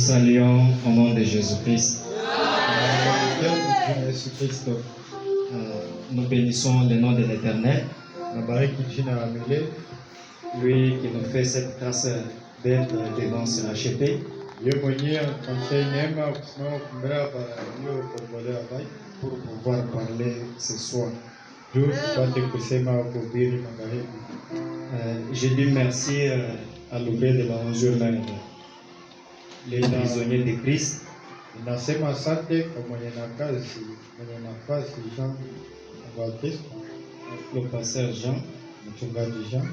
saluons au nom de Jésus-Christ. Nous bénissons le nom de l'Éternel, lui qui nous fait cette grâce d'être devant ce HP. Pour pouvoir parler ce soir. Je dis merci à l'ouvrage de la 11e heure, les prisonniers de Christ. Nasema asante kwa mwenye nafasi Jean Baptiste, le pasteur Jean, mchungaji Jean,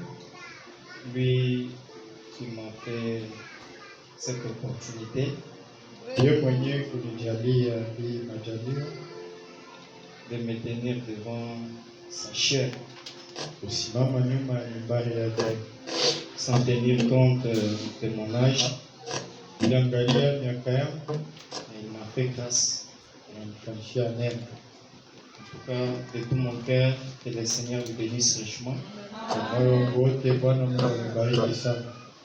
lui qui m'a fait cette opportunité de me tenir devant sa chair sans tenir compte de mon âge. Il m'a fait grâce. En tout cas, de tout mon cœur, que le Seigneur le bénisse richement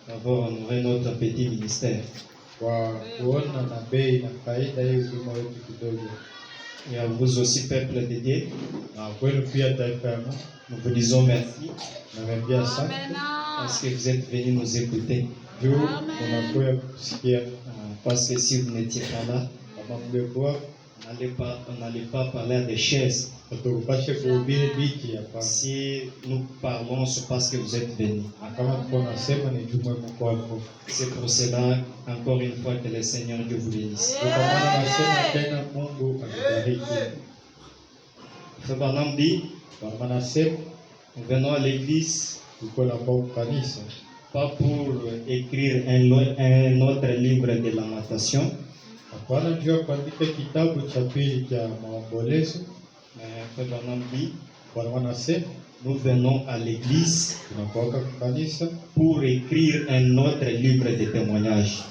d'avoir honoré notre petit ministère. Et à vous aussi, peuple de Dieu, nous vous disons merci parce que vous êtes venus nous écouter. Parce que si vous n'étiez pas là, on n'allait pas parler à des chaises. Si nous parlons, c'est parce que vous êtes venus. C'est pour cela, encore une fois, que le Seigneur Dieu vous bénisse. Frère Branham dit, nous venons à l'église pas pour écrire un autre livre de lamentation, mais Frère Branham dit, nous venons à l'église pour écrire un autre livre de témoignages.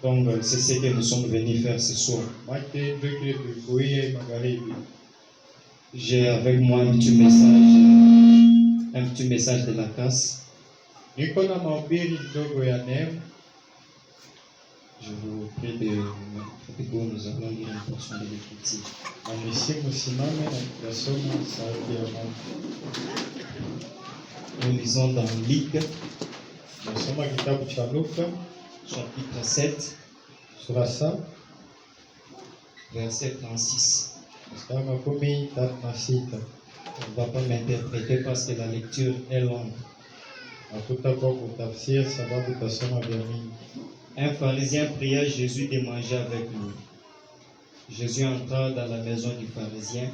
Donc c'est ce que nous sommes venus faire ce soir. J'ai avec moi un petit message de la grâce. Je vous prie de nous allons lire une portion de l'Écriture. Nous lisons dans Luc, chapitre 7, verset 36. On ne va pas m'interpréter parce que la lecture est longue. Un pharisien pria Jésus de manger avec lui. Jésus entra dans la maison du pharisien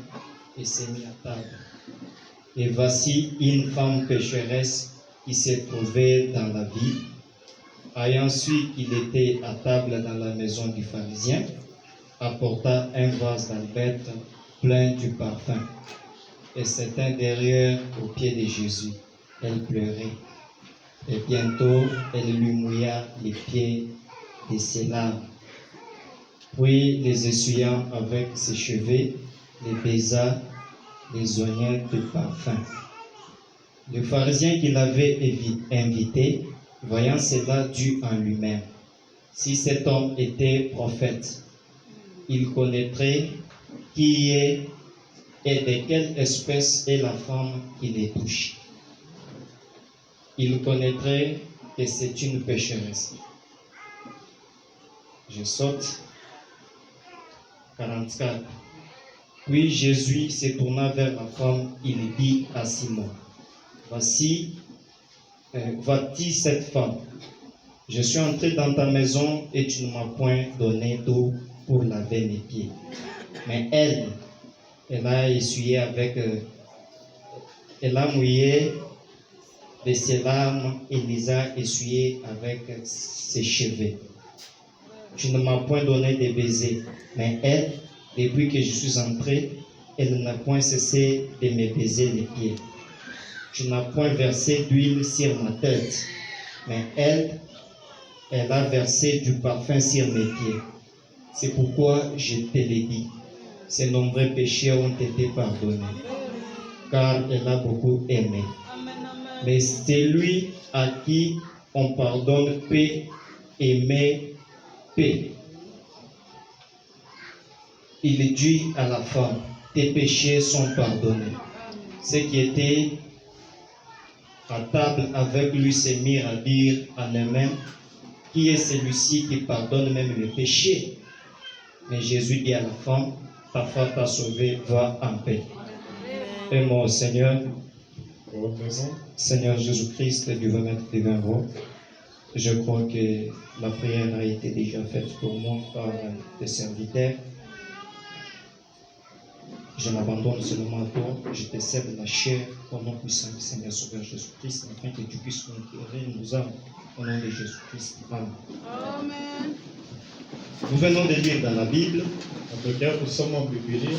et s'est mis à table. Et voici une femme pécheresse qui s'est trouvée dans la ville. Ayant su qu'il était à table dans la maison du pharisien, apporta un vase d'albâtre plein du parfum et se tint derrière aux pieds de Jésus. Elle pleurait. Et bientôt, elle lui mouilla les pieds de ses larmes. Puis, les essuyant avec ses cheveux, les baisa, les oignons de parfum. Le pharisien qui l'avait invité, voyant cela, dit en lui-même, si cet homme était prophète, il connaîtrait qui est et de quelle espèce est la femme qui les touche. Il connaîtrait que c'est une pécheresse. Je saute. 44. Puis Jésus se tourna vers la femme, il dit à Simon, voici cette femme. Je suis entré dans ta maison et tu ne m'as point donné d'eau pour laver mes pieds. Mais elle a essuyé elle a mouillé de ses larmes et les a essuyées avec ses cheveux. Tu ne m'as point donné de baiser, mais elle, depuis que je suis entré, elle n'a point cessé de me baiser les pieds. Tu n'as point versé d'huile sur ma tête, mais elle a versé du parfum sur mes pieds. C'est pourquoi je te l'ai dit, ses nombreux péchés ont été pardonnés, car elle a beaucoup aimé. Mais celui à qui on pardonne paix, aimer paix. Il dit à la femme, tes péchés sont pardonnés. Ceux qui étaient à table avec lui se mirent à dire en eux-mêmes, qui est celui-ci qui pardonne même les péchés? Mais Jésus dit à la femme, ta foi t'a sauvé, va en paix. Et mon Seigneur, Seigneur Jésus-Christ, du maître divin roi, je crois que la prière a été déjà faite pour moi par tes serviteurs. Je m'abandonne seulement à toi, je te cède la chair au nom puissant du Seigneur Sauveur Jésus-Christ, afin que tu puisses conquérir nos âmes au nom de Jésus-Christ. Amen. Amen. Nous venons de lire dans la Bible Natokea kusoma Biblia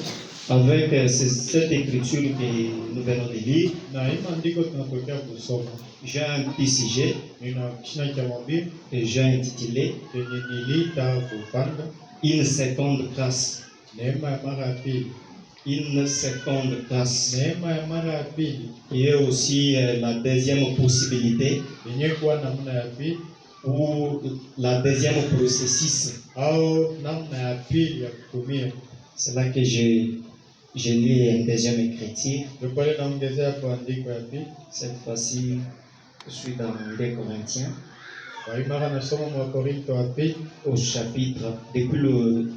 avec cette écriture que nous venons de lire. na hii maandiko tunatokea kusoma. J'ai un petit sujet Nina kina cha mahubiri que j'ai intitulé yenye niliita kupanda Une seconde grâce. neema ya mara ya pili. Une seconde grâce. Neema ya mara ya pili Il y a aussi la deuxième possibilité yenye kuwa namna ya pili ou la deuxième processus. au namna ya pili ya kutumia. C'est là que je lis une deuxième écriture. Ndio pale naongezea kwa andiko ya pili. Cette fois-ci, je suis dans 2 Corinthiens, Kwa hiyo mara nasoma Wakorintho wa pili au chapitre, depuis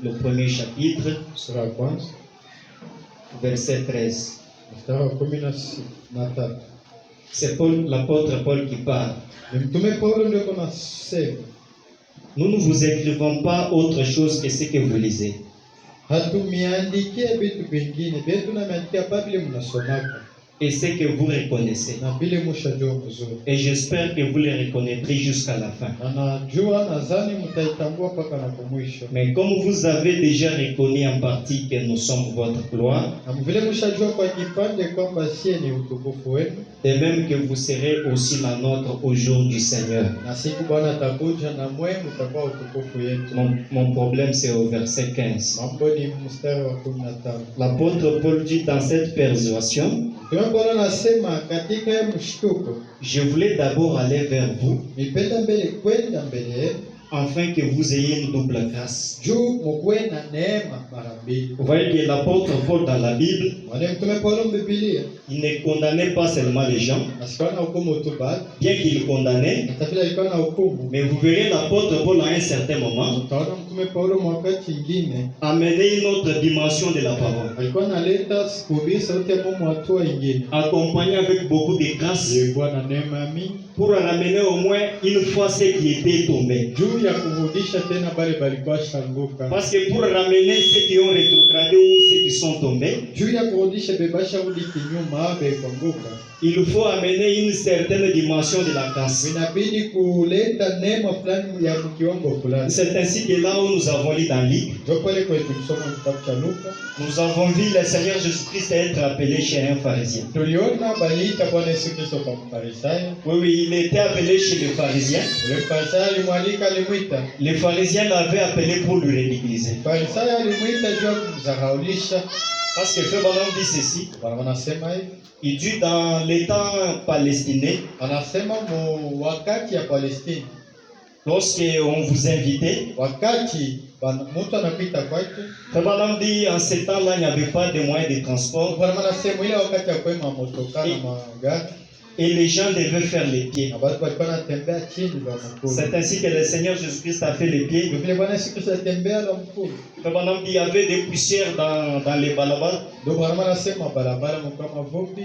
le premier chapitre, sura ya kwanza verset 13. mstari wa 13. C'est l'apôtre Paul qui parle. Ni mtume Paulo ndio anasema, Nous ne vous écrivons pas autre chose que ce que vous lisez. hatumiandikia vitu vingine, bali tunameandikia Biblia mnasomaka Et ce que vous reconnaissez. na vile mshajua mzuri. Et j'espère que vous les reconnaîtrez jusqu'à la fin. Na najua nadhani mtaitambua mpaka na mwisho. Mais comme vous avez déjà reconnu en partie que nous sommes votre gloire, Na vile mshajua kwa kipande kwamba sie ni utukufu wenu, de même que vous serez aussi la nôtre au jour du Seigneur. na siku Bwana atakuja na mwe mtakuwa utukufu yetu. Mon problème c'est au verset 15. Mambo ni mstari wa 15. L'apôtre Paul dit dans cette persuasion, Kwa Bwana anasema katika hii mshtuko, je voulais d'abord aller vers vous, nipenda kwenda mbele afin que vous ayez une double grâce. juu mkuwe na neema mara mbili. Vous voyez que l'apôtre Paul dans la Bible, Wale mtume Paulo Biblia il ne condamnait pas seulement les gens, asikuwa na hukumu tu bali bien qu'il condamnait, hata vile alikuwa na hukumu. mais vous verrez l'apôtre Paul à un certain moment Utaona mtume Paulo wakati ingine amener une autre dimension de la parole, alikuwa analeta kuhubiri sauti ya Mungu hatua ingine. accompagné avec beaucoup de grâce, Ilikuwa na neema mingi pour ramener au moins une fois ceux qui étaient tombés. juu ya kurudisha tena bale balikuwa shanguka, Parce que pour ramener ceux qui ont rétrogradé ou ceux qui sont tombés, juu ya kurudisha bebasha rudi kinyuma abe kuanguka, il faut amener une certaine dimension de la grâce. inabidi kuleta neema fulani ya kiwango fulani. C'est ainsi que là où nous avons lu dans Luc, Ndio pale kwa tulisoma kitabu cha Luka nous avons vu le Seigneur Jésus-Christ être appelé chez un pharisien. tuliona baliita Bwana Yesu Kristo kwa Mfarisayo. Oui, il était appelé chez les pharisiens. Yule Mfarisayo alimwalika, alimwita. Les pharisiens l'avaient appelé pour lui ridiculiser. Mfarisayo alimwita juu ya kumdharaulisha. Parce que Frère Branham dit ceci, Bwana wanasema hivi, il dit dans les temps palestinais, anasema wakati ya Palestina, lorsque on vous invitait, wakati mtu anapita kwake, Frère Branham dit en ce temps-là, il n'y avait pas de moyens de transport Bwana wanasema ile wakati ya kwema motoka na magari, et les gens devaient faire les pieds. na watu walikuwa wanatembea chini ya mkuu. C'est ainsi que le Seigneur Jésus-Christ a fait les pieds. Ndio vile Bwana Yesu Kristo atembea na mkuu. Frère Branham dit il y avait des poussières dans les balabars. Ndio Bwana wanasema barabara mkuu mavumbi,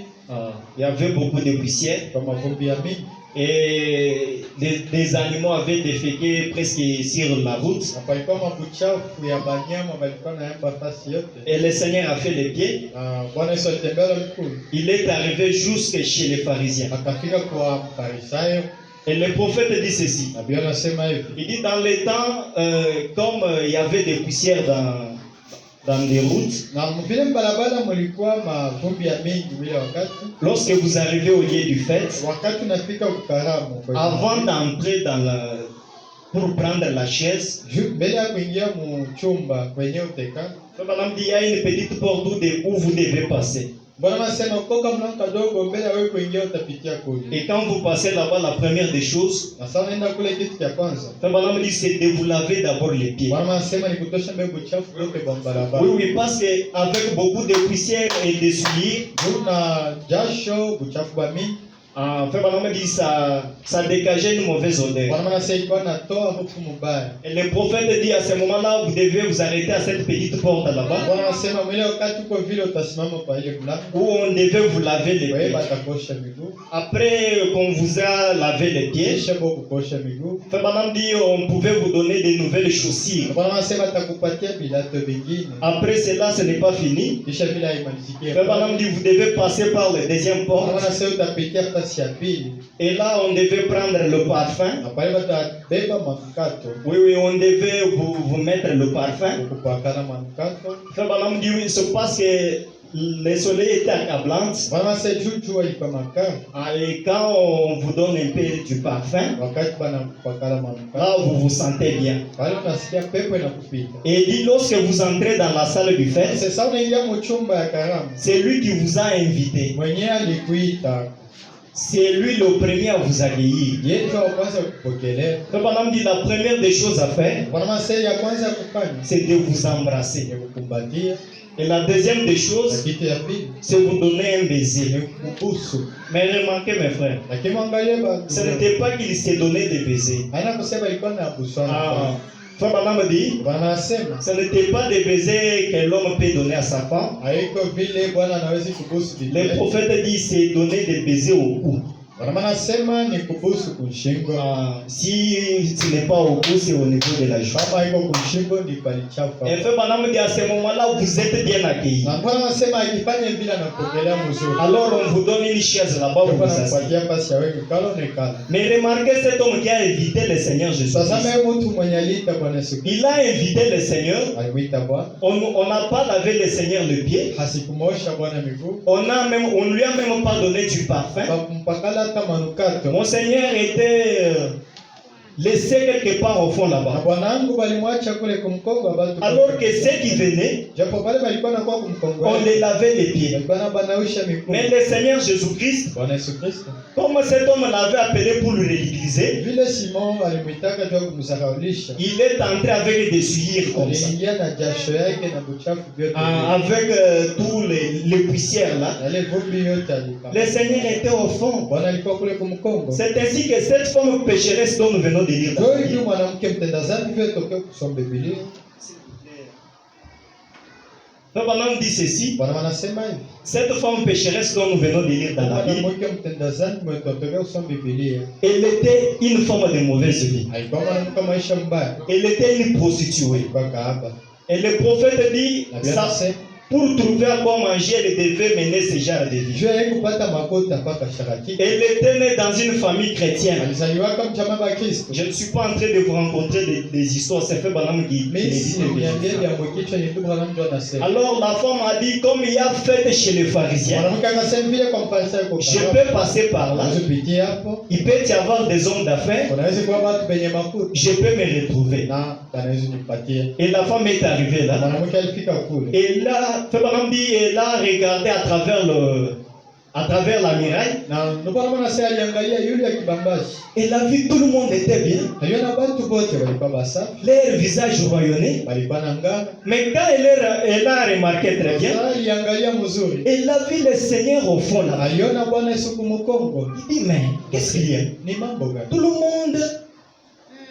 Il y avait beaucoup de poussières. kwa mavumbi ya mingi. Et des animaux avaient déféqué presque sur la route. Na palikuwa mabuchafu ya banyama walikuwa naemba fasi yote. Et le Seigneur a fait les pieds. Na Bwana Yesu alitembea na mkuu. Il est arrivé jusque chez les pharisiens. Akafika kwa Farisayo. Et le prophète dit ceci. Na Biblia inasema hivi. Il dit dans les temps, comme il y avait des poussières dans les routes, Na vile barabara mlikuwa mavumbi ya mingi vile wakati. lorsque vous arrivez au lieu du fête, Wakati unafika ukaramu. avant d'entrer pour prendre la chaise, Mbele ya kuingia mu chumba kwenye uteka. il y a une petite porte où vous devez passer. Bwana anasema koka mlango kadogo mbele ya wewe kuingia utapitia kule. Et quand vous passez là-bas, la première des choses, Na sasa unaenda kule kitu cha kwanza. Frère Branham dit c'est de vous laver d'abord les pieds. Bwana anasema ni kutosha mbegu chafu yote kwa barabara. Oui, oui, parce qu'avec beaucoup de poussière et de souliers, Kuna jasho, buchafu ba mingi. Frère Branham dit ça dégageait une mauvaise odeur. Bwana anasema ilikuwa natoa harufu mbaya. Et le prophète dit à ce moment-là, vous devez vous arrêter à cette petite porte là-bas, Bwana anasema mwile wakati uko vile utasimama kwa ile mlango. où on devait vous laver les Wewe pieds. batakosha miguu. Après qu'on vous a lavé les pieds, Kisha boko kukosha miguu. Frère Branham dit on pouvait vous donner de nouvelles chaussures. Bwana anasema atakupatia viatu vingine. Après cela, ce n'est pas fini. Kisha vile haimalizikie. Frère Branham dit vous devez passer par la deuxième Bwana porte. anasema utapitia fasi ya pili. Et là, on devait prendre le parfum. Na pale batabeba manukato. Oui, oui, on devait vous mettre le parfum. Kupakana manukato. Frère Branham dit oui, c'est parce que le soleil était accablant. Bwana anasema jua ilikuwa makali. Et quand on vous donne un peu du parfum, Wakati banakupakana manukato. là, vous vous sentez bien. Pale unasikia pepo inakupita. Et il dit, lorsque vous entrez dans la salle du fête, Sasa unaingia mchumba ya karamu. c'est lui qui vous a invité. Mwenyewe alikuita. C'est lui le premier à vous accueillir. Yeye ndio wa kwanza kupokelea. Frère Branham dit, la première des choses à faire, Bwana anasema ya kwanza kufanya c'est de vous embrasser. ni kukumbatia. Et la deuxième des Na choses, kitu ya pili c'est vous donner un baiser. ni kubusu. Mais remarquez mes frères, Lakini mwangalie ba. ce n'était pas qu'il s'est donné des baisers. Haina kusema ilikuwa na busana. Frère Branham dit, Bwana anasema ce n'était pas des baisers que l'homme peut donner à sa femme. haiko vile Bwana anaweza kubusu Le vile. prophète dit, c'est donner des baisers au cou. Bwana anasema ni kubusu kushingo. Si ce n'est pas au cou, c'est au niveau de la joue. Kama iko kushingo ni palichafa. Et Frère Branham dit, à ce moment-là, vous êtes bien accueillis. Na Bwana anasema akifanya vile anapokelea mzuri. Alors on vous donne une chaise là-bas, vous Bwana vous asseyez. anakupatia pasi ya wewe kalo nekala. Mais remarquez cet homme qui a invité le Seigneur Jésus. Sasa mimi mtu mwenye aliita Bwana Yesu. Il a invité le Seigneur. Alimuita Bwana. On n'a pas lavé le Seigneur le pied. Hasikumuosha Bwana miguu. On lui a même pas donné du parfum. Bakumpakala hata manukato. Mon Seigneur était laissé quelque part au fond Na là-bas. bwanangu balimwacha kule kumkongo abatu. Alors que ceux qui venaient, japo pale balikuwa na kwa kumkongo. on les lavait les pieds. Balikuwa na banausha mikono. Mais le Seigneur Jésus-Christ, Bwana Yesu Kristo. comme cet homme l'avait appelé pour le ridiculiser, Vile Simon alimuitaka tu kumsahaulisha. il est entré avec des souillures comme ça. Aliingia na jasho yake na buchafu vyote. Avec tous les poussières là. Na ile vumbi yote alipaka. Le Seigneur était au fond. Bwana alikuwa kule kumkongo. C'est ainsi que cette femme pécheresse dont nous venons de lire. Ndio hiyo mwanamke mtenda dhambi vile tokea kusoma Biblia. Frère Branham dit ceci. Bwana anasema hivi. Cette femme pécheresse dont nous venons de lire dans la Bible, Mwanamke mtenda dhambi mwenye tokea kusoma Biblia. elle était une femme de mauvaise vie. Alikuwa mwanamke maisha mbaya. Elle était une prostituée. Alikuwa kahaba. Et le prophète dit, Na Biblia ça, inasema pour trouver à quoi manger, elle devait mener ce genre de vie. juu ya kupata makota mpaka sharati. Elle était née dans une famille chrétienne. Alizaliwa kama chama ba Kristo. Je ne suis pas en train de vous rencontrer des histoires, c'est Frère Branham qui Mais dit si des niambie histoires. ya mkichwa ni ndugu Branham ndio anasema. Alors la femme a dit, comme il y a fête chez les pharisiens, Mwanamke akasema vile kwa mparisayo kwa je peux passer par là. unaweza pitia hapo. Il peut y avoir des hommes d'affaires, Unaweza kuwa watu penye mafuta. je peux me retrouver. Na anaweza nipatie. Et la femme est arrivée là. Mwanamke alifika kule. Et là, Frère Branham dit, elle a regardé à travers la muraille. Na ndio maana anasema aliangalia yule akibambashi. Elle a vu tout le monde était bien. Aliona watu wote walikuwa basafi. Leur visage rayonnait. Walikuwa na ngana. Mais quand elle a remarqué très bien, Sasa aliangalia mzuri. elle a vu le Seigneur au fond là. Aliona Bwana Yesu kumkongo. Il dit, mais qu'est-ce qu'il y a? Ni mambo gani? Tout le monde,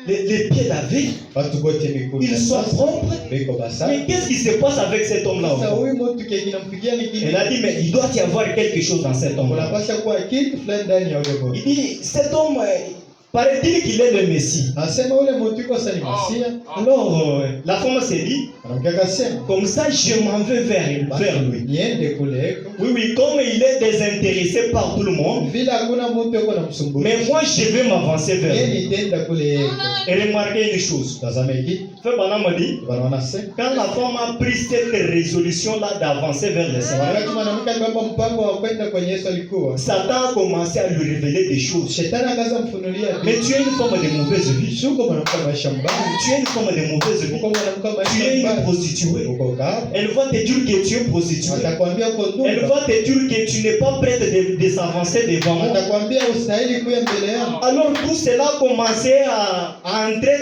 les pieds lavés, Watu wote mikono. ils sont propres. Beko basafi. Mais qu'est-ce qui se passe avec cet homme-là au Sasa fond? huyu mtu kinampigia ni Elle a dit, mais il doit y avoir quelque chose dans cet homme-là. unapasha kuwa kitu fulani ndani ya yule mtu. Il dit, cet homme, paraît-il qu'il est le Messie. Anasema ule mtu yuko sasa ni Masia. Alors, la femme s'est dit, Mwanamke akasema, comme ça, je m'en vais vers lui. niende kule. Oui, oui, comme il est désintéressé par tout le monde, Vile hakuna mtu yuko namsumbua. mais moi, je vais m'avancer vers Yeye lui. nitaenda kule yeye. Et remarquez une chose. Tazama hiki. Frère Branham a dit, Bwana wanasema, quand la femme a pris cette résolution-là d'avancer vers le Seigneur, wakati mwanamke alibeba mpango wa kwenda kwenye Yesu alikuwa. Satan a commencé à lui révéler des choses. Shetani akaanza mfunulia Mais tu es une femme de mauvaise vie. Shuko mwanamke wa maisha mbaya. Tu es une femme de mauvaise vie. Uko mwanamke wa Tu maisha es une mbaya. prostituée. Uko kahaba. Elle va te dire que tu es prostituée. Atakwambia uko Elle ndumba. va te dire que tu n'es pas prête de s'avancer devant moi. Atakwambia ustahili kuya mbele yangu. Alors tout cela a commencé à entrer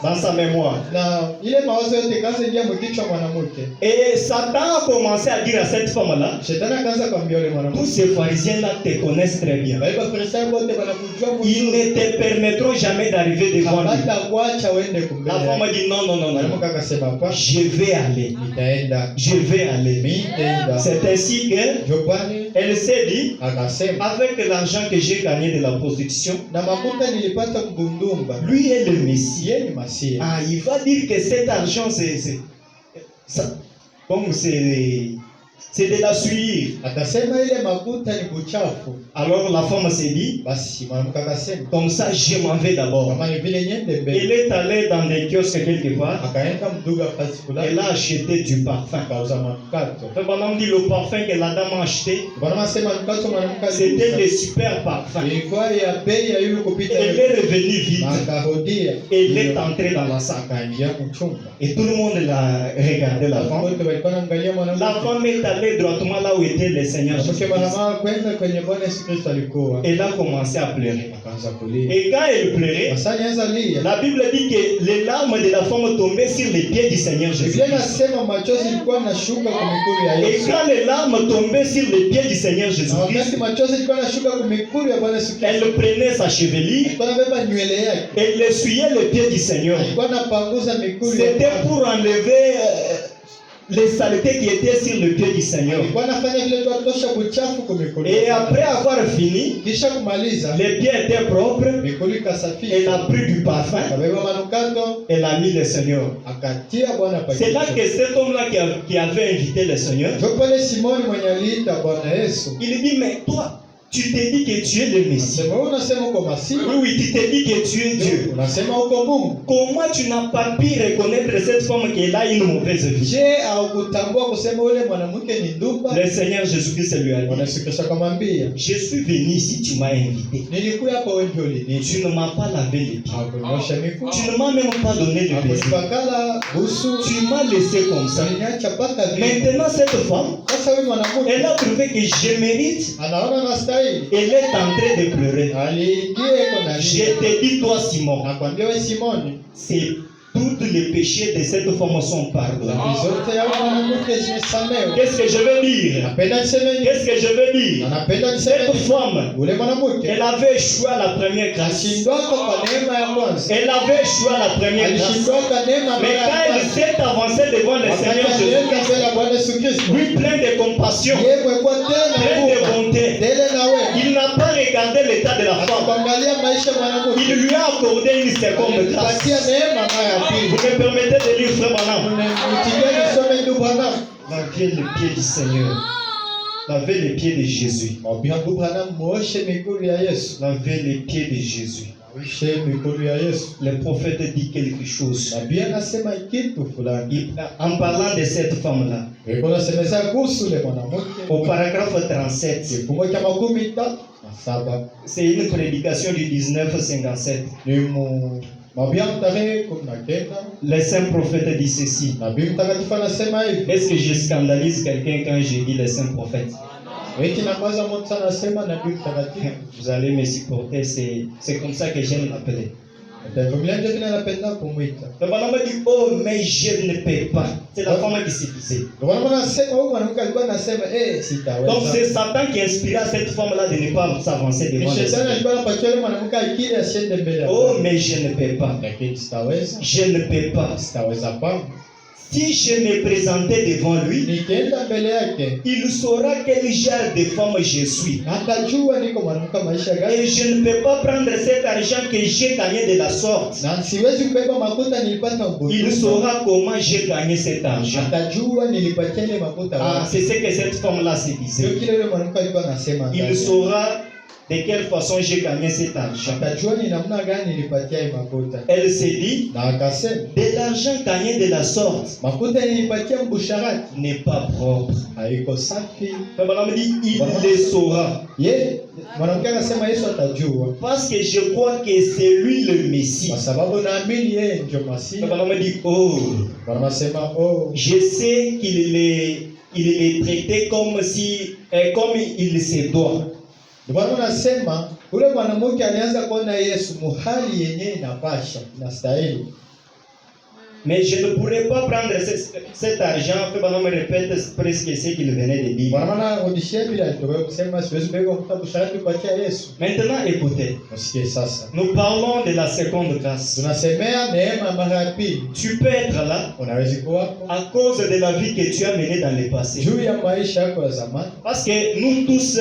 dans sa mémoire. Na ile mawazo yote kaanza ingia mkichwa mwanamke. Et Satan a commencé à dire à cette femme-là, Shetani akaanza kuambia yule tous mwanamke. ces pharisiens-là te connaissent très bien. Baiba Farisayo wote wanakujua Ils mzuri. ne te permettront jamais d'arriver devant lui. Hata kuacha uende La kumbele. femme a dit non, non, non, non. Mwanamke akasema hapa, Je vais aller. nitaenda. Je vais aller. Nitaenda. C'est ainsi qu'elle Jopani s'est dit, akasema, avec l'argent que j'ai gagné de la prostitution, na makuta nilipata kugundumba. lui est le Messie. Yeye ni Masia. Ah, il va dire que cet argent, c'est de la souillure. Atasema ile makuta ni buchafu. Alors la femme s'est dit, Basi mwanamke akasema, comme ça, je m'en vais d'abord. kama ni vile nyende mbele. Elle est allée dans des kiosques quelque part. Akaenda mduga fasi fulani. Elle a acheté du parfum. Akauza manukato. Fait pendant dit le parfum que la dame a acheté, Bwana asema manukato mwanamke c'était aliuza. des super parfums. Ilikuwa ya bei ya yule kupita. Elle est revenue vite. Akahodia. Elle est entrée dans la salle. Akaingia mchumba. Et tout le monde l'a regardé la femme. Wote walikuwa wanaangalia mwanamke. La femme est allée droitement là où était le Seigneur Mwanamke Jésus-Christ. mwanamke kwenda kwenye Bwana Yesu Kristo alikuwa. Elle a commencé à pleurer. Akaanza kulia. Et quand elle pleurait, Sasa alianza lia. la Bible dit que les larmes de la femme tombaient sur les pieds du Seigneur Biblia Jésus-Christ. inasema machozi ilikuwa yanashuka kwa miguu ya Et Yesu. quand les larmes tombaient sur les pieds du Seigneur Na Jésus-Christ, wakati machozi ilikuwa yanashuka kwa miguu ya Bwana Yesu Kristo. elle prenait sa chevelure, Alikuwa anabeba nywele yake. elle essuyait les pieds du Seigneur. Alikuwa anapanguza miguu ya C'était Bwana. pour enlever les saletés qui étaient sur le pied du Seigneur. Alikuwa anafanya vile tu atosha buchafu kwa miguu. Et après avoir fini, Kisha kumaliza les pieds étaient propres, miguu elle ikasafishwa. a pris du parfum, Akabeba manukato elle a mis le Seigneur. akatia Bwana pa C'est là kichwa. que cet homme-là qui avait invité le Seigneur, Ndio pale Simoni mwenye aliita Bwana Yesu. il dit, mais toi, tu t'es dit que tu es le Messie. Sema wewe unasema uko Masihi. Oui, oui, tu t'es dit que tu es Dieu. Unasema uko Mungu. Comment tu n'as pas pu reconnaître cette femme qu'elle a une mauvaise vie? Je, haukutambua kusema yule mwanamke ni ndumba? Le Seigneur Jésus-Christ lui a Bwana dit, Yesu Kristo akamwambia, je suis venu ici, tu m'as invité. nilikuja hapa wewe ndio uliniita. Tu ne m'as pas lavé les pieds. Hakunyosha miguu. Tu ne m'as même pas donné le baiser. Hakunipakala busu. Tu m'as laissé comme ça. Uliniacha mpaka vile. Maintenant, cette femme, Sasa huyu mwanamke elle a trouvé que je mérite. anaona anastahili. Elle est en train de pleurer. Aliingia iko na Je te dis, toi, Simon, nakwambia wewe Simoni, c'est tous les péchés de cette femme sont pardonnés. dhambi zote ya huyu mwanamke zimesamehewa. Qu'est-ce que je veux dire? Napenda niseme nini? Qu'est-ce que je veux dire? Napenda niseme Cette nini? femme, Ule mwanamke elle avait échoué à la première grâce. alishindwaka kwa neema ya kwanza. Elle avait échoué à la première grâce. Alishindwaka neema Mais ya quand elle kwanza. s'est avancée devant le Wakati Seigneur alienda Jésus, mbele ya Bwana Yesu Kristo, lui plein de compassion, yeye kwa tena plein de huruma, bonté, tele na wewe. il n'a pas regardé l'état de la femme. Akaangalia maisha ya mwanamke. Il lui a accordé une seconde grâce. Alipatia neema mara ya Vous pili. me permettez de lire Frère Branham? Mtikie nisome ndugu Branham. Lavez les pieds du Seigneur. Lavez les pieds de Jésus. Mwambie ndugu Branham muoshe miguu ya Yesu. Lavez les pieds de Jésus. Muoshe miguu ya Yesu. Le prophète dit quelque chose. Nabii anasema kitu fulani. En parlant de cette femme-là, Yuko nasemeza kuhusu le mwanamke. au paragraphe 37, Kifungo cha 37. c'est une prédication du 1957. Ni Mabia tarehe 19. Le saint prophète dit ceci. Nabii mtakatifu anasema hivi. Est-ce que je scandalise quelqu'un quand je dis le saint prophète? Eti na kwanza mtu anasema nabii mtakatifu. Vous allez me supporter, c'est comme ça que j'aime l'appeler. Atavumilia ndio vile anapenda kumwita. Le bonhomme dit, oh, mais je ne peux pas. C'est la femme qui s'est disait. Ndio anasema huyu mwanamke alikuwa anasema sitaweza. Donc c'est Satan qui inspira cette femme-là de ne pas s'avancer devant le Shetani Seigneur. alikuwa anapatia yule mwanamke akili asiende mbele. Oh, mais je ne peux pas. Lakini sitaweza. Je ne peux pas. Sitaweza pa. Si je me présentais devant lui, Nikienda mbele yake, il saura quel genre de femme je suis. atajua niko mwanamke maisha Et gani. je ne peux pas prendre cet argent que j'ai gagné de la sorte. Na siwezi kubeba makuta nilipata mbuzi. Il saura comment j'ai gagné cet argent. Atajua nilipatia ile makuta. Ah, c'est ce que cette femme-là se Ndio disait. kile yule mwanamke alikuwa anasema. Il saura de quelle façon j'ai gagné cet argent. Akajua ni namna gani nilipatia hii makuta. Elle s'est dit, Na akasema, de l'argent gagné de la sorte makuta nilipatia mbusharati n'est pas propre. haiko safi. Madame dit, il le saura. Ye, mwanamke akasema Yesu atajua. Parce que je crois que c'est lui le Messie. Kwa sababu naamini yeye ndio Masihi. Madame dit, oh, Wanasema oh, je sais qu'il est traité comme si, comme il se doit. Bwana anasema ule mwanamke alianza kuona Yesu muhali yenyewe inapasha, inastahili. Mais je ne pourrais pas prendre cet argent. Fait Madame répète presque ce qu'il venait de dire. Bwana anarudishia bila alitoka kusema siwezi bego mtabu sharati kupatia Yesu. Maintenant écoutez. Msikie sasa. Nous parlons de la seconde grâce. Tunasemea neema mara ya pili. Tu peux être là Unaweza kuwa à cause de la vie que tu as menée dans le passé. juu ya maisha yako ya zamani. Parce que nous tous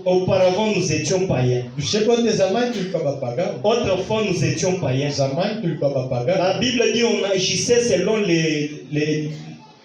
auparavant nous étions païens. Tushekote zamani tulikuwa bapagani. Autrefois nous étions païens. Zamani tulikuwa bapagani. La Bible dit on agissait selon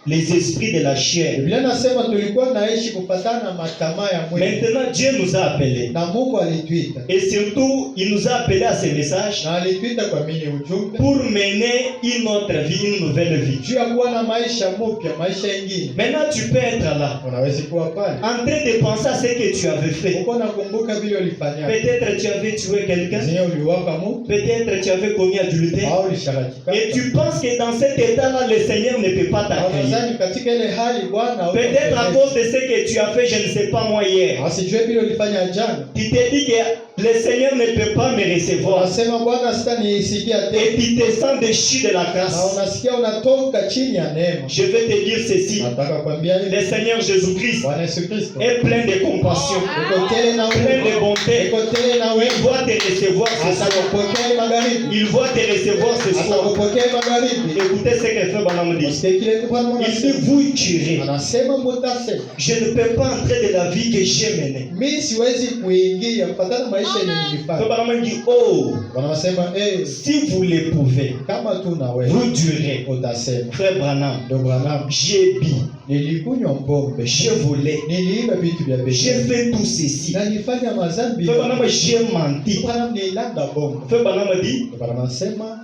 les esprits de la chair. Biblia inasema tulikuwa naishi kufatana na matamaa ya mwili. Maintenant Dieu nous a appelés. Na Mungu alituita. Et surtout il nous a appelés à ce message Na alituita kwa mini ujumbe. pour mener une autre vie, une nouvelle vie. Juu ya kuwa na maisha mpya, maisha mengine. Maintenant tu peux être là Unaweza kuwa pale. en train de penser à ce que tu avais fait. Uko nakumbuka vile ulifanya. Peut-être tu avais tué quelqu'un. Zenye uliwaka mtu. Peut-être tu avais commis adultère. Au ulisharatika. Et tu penses que dans cet état-là, le Seigneur ne peut pas t'accueillir. Unadhani katika ile hali Bwana Peut-être à cause de ce que tu as fait, je ne sais pas moi hier. asijue vile ulifanya jana. Tu te dis que le Seigneur ne peut pas me recevoir. Unasema Bwana sitanisikia tena. Et tu te sens déchu de la Na grâce. unasikia unatoka chini ya neema. Je vais te dire ceci. Nataka kwambia hivi. Le Seigneur Jésus-Christ Bwana Yesu Kristo. est plein de compassion, Uko tele na plein de wewe. bonté. Uko tele na Il wewe. va te recevoir ce soir. Atakupokea magharibi. Il va te recevoir ce soir. Atakupokea magharibi. Écoutez ce que fait Balaam dit. Usikie kile Bwana Il dit, anasema. vous tuerez. Anasema mutasema. Je ne peux pas entrer de la vie que j'ai menée. Mimi siwezi kuingia kufuatana maisha yenye Fait nilifanya. Balaam dit, oh, Wanasema si vous le pouvez, kama tu na wewe vous durez. utasema. Frère Branham, Ndio Branham, j'ai bu, nilikunywa pombe, j'ai volé, niliiba vitu vya j'ai bei, fait tout ceci. na nilifanya madhambi. Frère Branham, j'ai menti. Branham nililanda bombe. Frère Branham dit, Branham anasema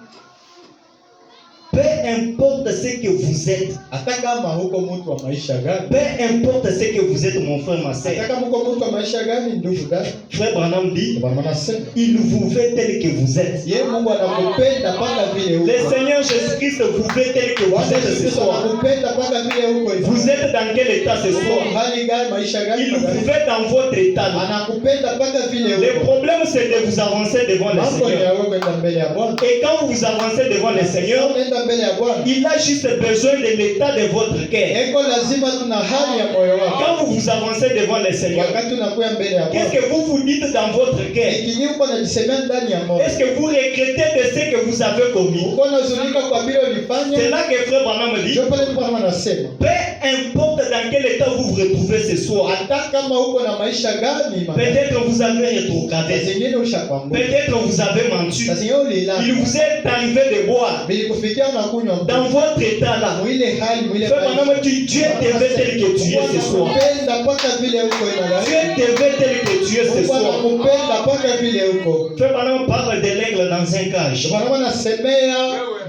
peu importe ce que vous êtes, hata kama huko mtu wa maisha gani, peu importe ce que vous êtes, mon frère, ma hata sœur. kama huko mtu wa maisha gani, ndugu gani, Frère Branham dit, Branham anasema il vous veut tel que vous êtes. yeye Mungu anakupenda mpaka vile uko. Le Seigneur Jésus-Christ vous veut tel que vous Bwana êtes Yesu ce Kristo soir. anakupenda mpaka vile uko. Vous êtes dans quel état ce soir? hali gani, maisha gani, Il vous veut dans votre état. anakupenda mpaka vile Le uko. problème c'est de vous avancer devant le Mambo Seigneur. ya wewe kwenda mbele ya Bwana. Et quand vous avancez devant le Seigneur, Unaenda mbele ya Bwana. il a juste besoin de l'état de votre cœur. Eko lazima tuna hali ya moyo wako. Quand vous vous avancez devant le Seigneur, Wakati unakuya mbele ya qu'est-ce Bwana. que vous vous dites dans votre cœur? Ikinyuka uko najisemea ndani ya moyo. Est-ce que vous regrettez de ce que vous avez commis? Uko unazunika kwa vile C'est ulifanya. là que Frère Branham dit, Ndio pale Bwana anasema, peu importe dans quel état vous vous retrouvez ce soir, hata kama uko na maisha gani, peut-être vous avez rétrogradé, zingine ushakwambia. peut-être vous avez menti, Zingine ulilala. il vous est arrivé de boire. Bilikufikia unakunywa Dans votre état là, mwile hali mwile Frère Branham dit, Dieu te veut tel que tu es ce soir. Kupenda mpaka vile uko Dieu te veut tel que tu es ce Mungu soir. anakupenda mpaka vile uko. Frère Branham parle de l'aigle dans un cage. Bwana anasemea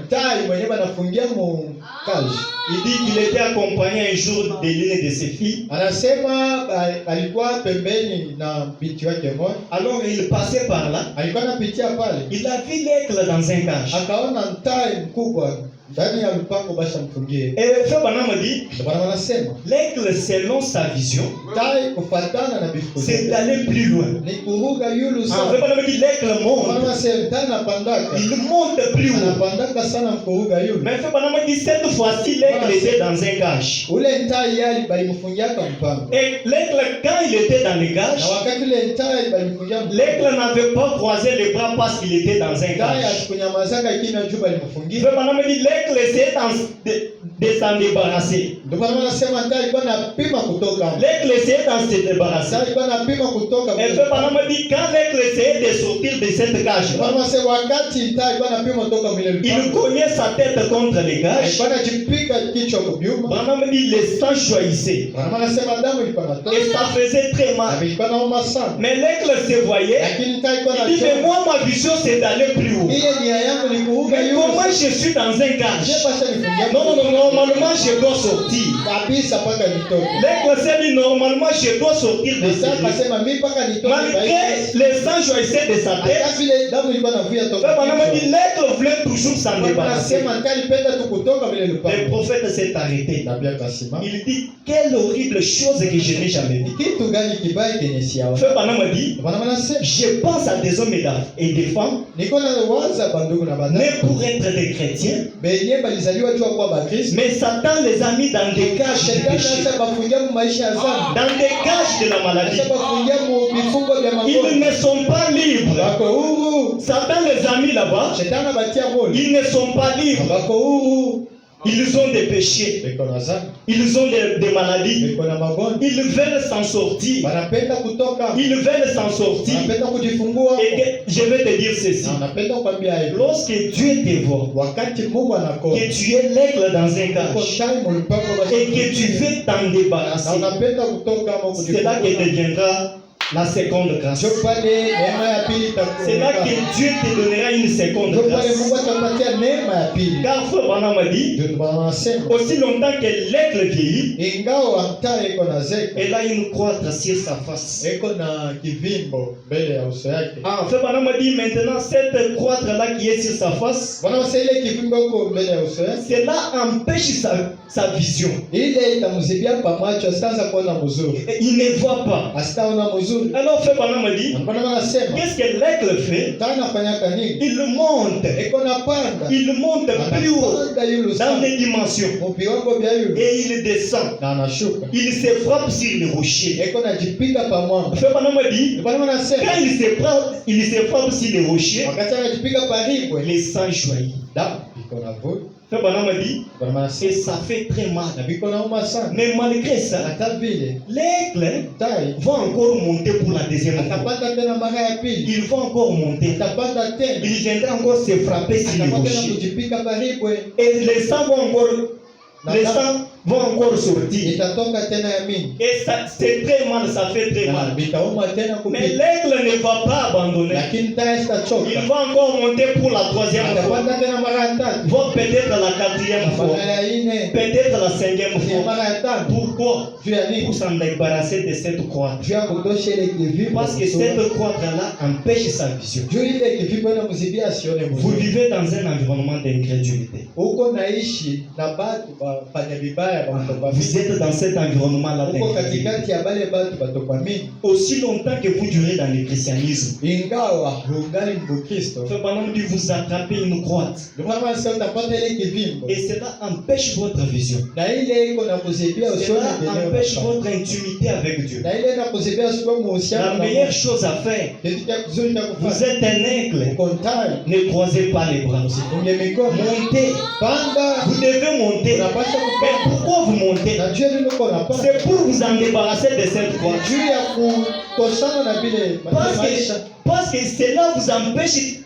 tai mwenyewe anafungia mu kazi. Il dit qu'il était accompagné un jour de l'une de ses filles. Anasema alikuwa pembeni na binti wake mmoja. Alors il passait par là. Alikuwa anapitia pale. Il a vu l'aigle dans un cage. Akaona tai mkubwa ndani ya lupango basi amfungie. Et Frère Branham dit, Bwana anasema l'aigle selon sa vision, tai kufatana na bifuko. c'est d'aller plus loin. Ni kuruka yulu Frère sana. Branham dit l'aigle Bwana monte. anasema tai anapandaka. Il monte plus haut. Anapandaka sana kuruka yulu. Mais Frère Branham dit cette fois-ci l'aigle était dans un cage. Ule tai yali balimfungiaka mpango. Et l'aigle quand il était dans le cage, Na wakati ule tai balimfungia mpango. l'aigle n'avait pas croisé les bras parce qu'il était dans un Tai cage. asikunyamazaka kimya juu balimfungia. Frère Branham dit l'aigle l'aigle essayait de s'en débarrasser. Ndio maana nasema ndio alikuwa anapima kutoka. L'aigle essayait de se débarrasser. Sasa alikuwa anapima kutoka. Et fait pendant me dit quand l'aigle essayait de sortir de cette cage, Mama sasa wakati ndio alikuwa anapima kutoka vile il cognait sa tête contre les cages. alikuwa anajipiga kichwa kwa byuma. Pendant me dit le sang jaillissait. Mama anasema damu ilikuwa inatoka. Et ça faisait très mal. Na ilikuwa inauma sana. Mais l'aigle se voyait. Lakini ndio alikuwa Il dit mais moi ma vision c'est d'aller plus haut. Ile nia yangu ni kuuga Mais yule. comment je suis dans un cage? Je pasha nifungia. Non, normalement je dois sortir. Kabisa paka nitoke. L'aigle s'est dit normalement je dois sortir de Sasa cette akasema mimi paka nitoke. malgré le sang jaillissait de sa tête. Hata vile damu ilikuwa inavuja toka. Fait pendant me dit l'aigle voulait toujours s'en Mama débarrasser. anasema ndio alipenda tu kutoka vile Le lupango. prophète s'est arrêté. Nabii akasema Il dit quelle horrible chose que je n'ai jamais vue. kitu gani kibaya kenye siaona. Fait pendant me dit Bwana anasema je pense à des hommes et des femmes niko na waza bandugu na nés badada. pour être des chrétiens, Benye balizaliwa tu kwa Bakristo. mais Satan les a mis dans des cages du Shetani péché, sasa bafungia mu maisha ya dhambi. dans des cages de la maladie. Sasa bafungia mu vifungo vya Ils magonjwa. ne sont pas libres. Bako huru. Satan les a mis là-bas. Shetani abatia moyo. Ils ne sont pas libres. Bako huru. Ils ont des péchés. Biko na dhambi. Ils ont des maladies. Biko na magonjwa. Ils veulent s'en sortir. Wanapenda kutoka. Ils veulent s'en sortir. Wanapenda kujifungua. Et que, je vais te dire ceci. Na wanapenda kuambia hivi. Lorsque Dieu te voit, Wakati Mungu anakona. que tu es l'aigle dans un Uko cage time ulipango basi. et que tu veux t'en Na débarrasser, unapenda kutoka ama c'est là que kujifungua. deviendra la seconde grâce. Ndio pale neema ya pili C'est là itakuwa. que Dieu te donnera une seconde Ndio pale grâce. Mungu atakupatia neema ya pili. Car Frère Branham a dit, Ndio Bwana anasema aussi longtemps que l'aigle vieillit, ingawa mtaa iko na zeka, elle a une croix sur sa face. iko na kivimbo mbele ya uso yake. Ah, Frère Branham a dit maintenant, cette croix-là qui est sur sa face, Bwana anasema ile kivimbo iko mbele ya uso yake, cela empêche sa vision. ile itamzibia pamacho, asitaanza kuona mzuri, Et il ne voit pas. asitaona mzuri. Alors Frère Branham a dit, Bwana anasema qu'est-ce que l'aigle fait? tana anafanya kanini? Il monte. Iko na panda, Il monte plus haut anapanda yule dans sana les dimensions. mu viwango vya yule, Et il descend. na anashuka, Il se frappe sur les rochers. iko na jipika pa mwamba. Frère Branham a dit, Bwana anasema quand il se frappe sur les rochers, wakati anajipika pa ribwe, les sang jaillit. damu iko na vuja. Frère Branham a dit, Bwana anasema et ça fait très mal. na biko nauma sana, Mais malgré ça, hata vile l'aigle tai va encore monter pour la deuxième fois. atapanda tena mara ya pili, Il va encore monter. atapanda tena, Il viendra encore se frapper sur les atapanda tena rochers. kujipika pa ribwe, Et les sangs vont encore sortir. itatoka tena ya mingi Et ça, c'est très mal, ça fait très na mal. vitauma tena Mais kupita, l'aigle ne va pas abandonner. lakini tai Il sitachoka, va encore monter pour la troisième fois. atapanda tena mara ya tatu, Va peut-être la quatrième fois. mara ya nne, Peut-être la cinquième ya fois. mara ya tano. Pourquoi? Juu ya nini? Pour s'en débarrasser de cette croix. Juu ya kutosha ile kivimbo, Parce que cette croix-là empêche sa vision. juu ile kivimbo inamzibia asione Vous mzuri. vivez dans un environnement d'incrédulité. Huko naishi na batu bafanya vibaya batokwamini, Vous êtes dans cet environnement-là huko d'incrédulité. katikati ya bale batu batokwamini, Aussi longtemps que vous durez dans le christianisme, ingawa ungali Mkristo, Frère Branham dit vous attrapez une croix. ndio maana sasa utapata ile kivimbo Et cela empêche votre vision. na ile iko na kuzibia usione Cela vyenyewe empêche unafanya. votre intimité avec Dieu. Na ile na kuzibia usione La muhusiano na meilleure Mungu. chose à faire, Kitu cha kizuri cha vous kufanya, êtes un aigle, uko tayari, ne croisez pas les bras. usifunge mikono, Montez, panda, vous devez monter. unapaswa Mais kupanda. pourquoi vous montez? Na juu ile uko unapanda, C'est pour vous en débarrasser de cette croix. juu ya kutoshana na vile maisha. Parce que cela vous empêche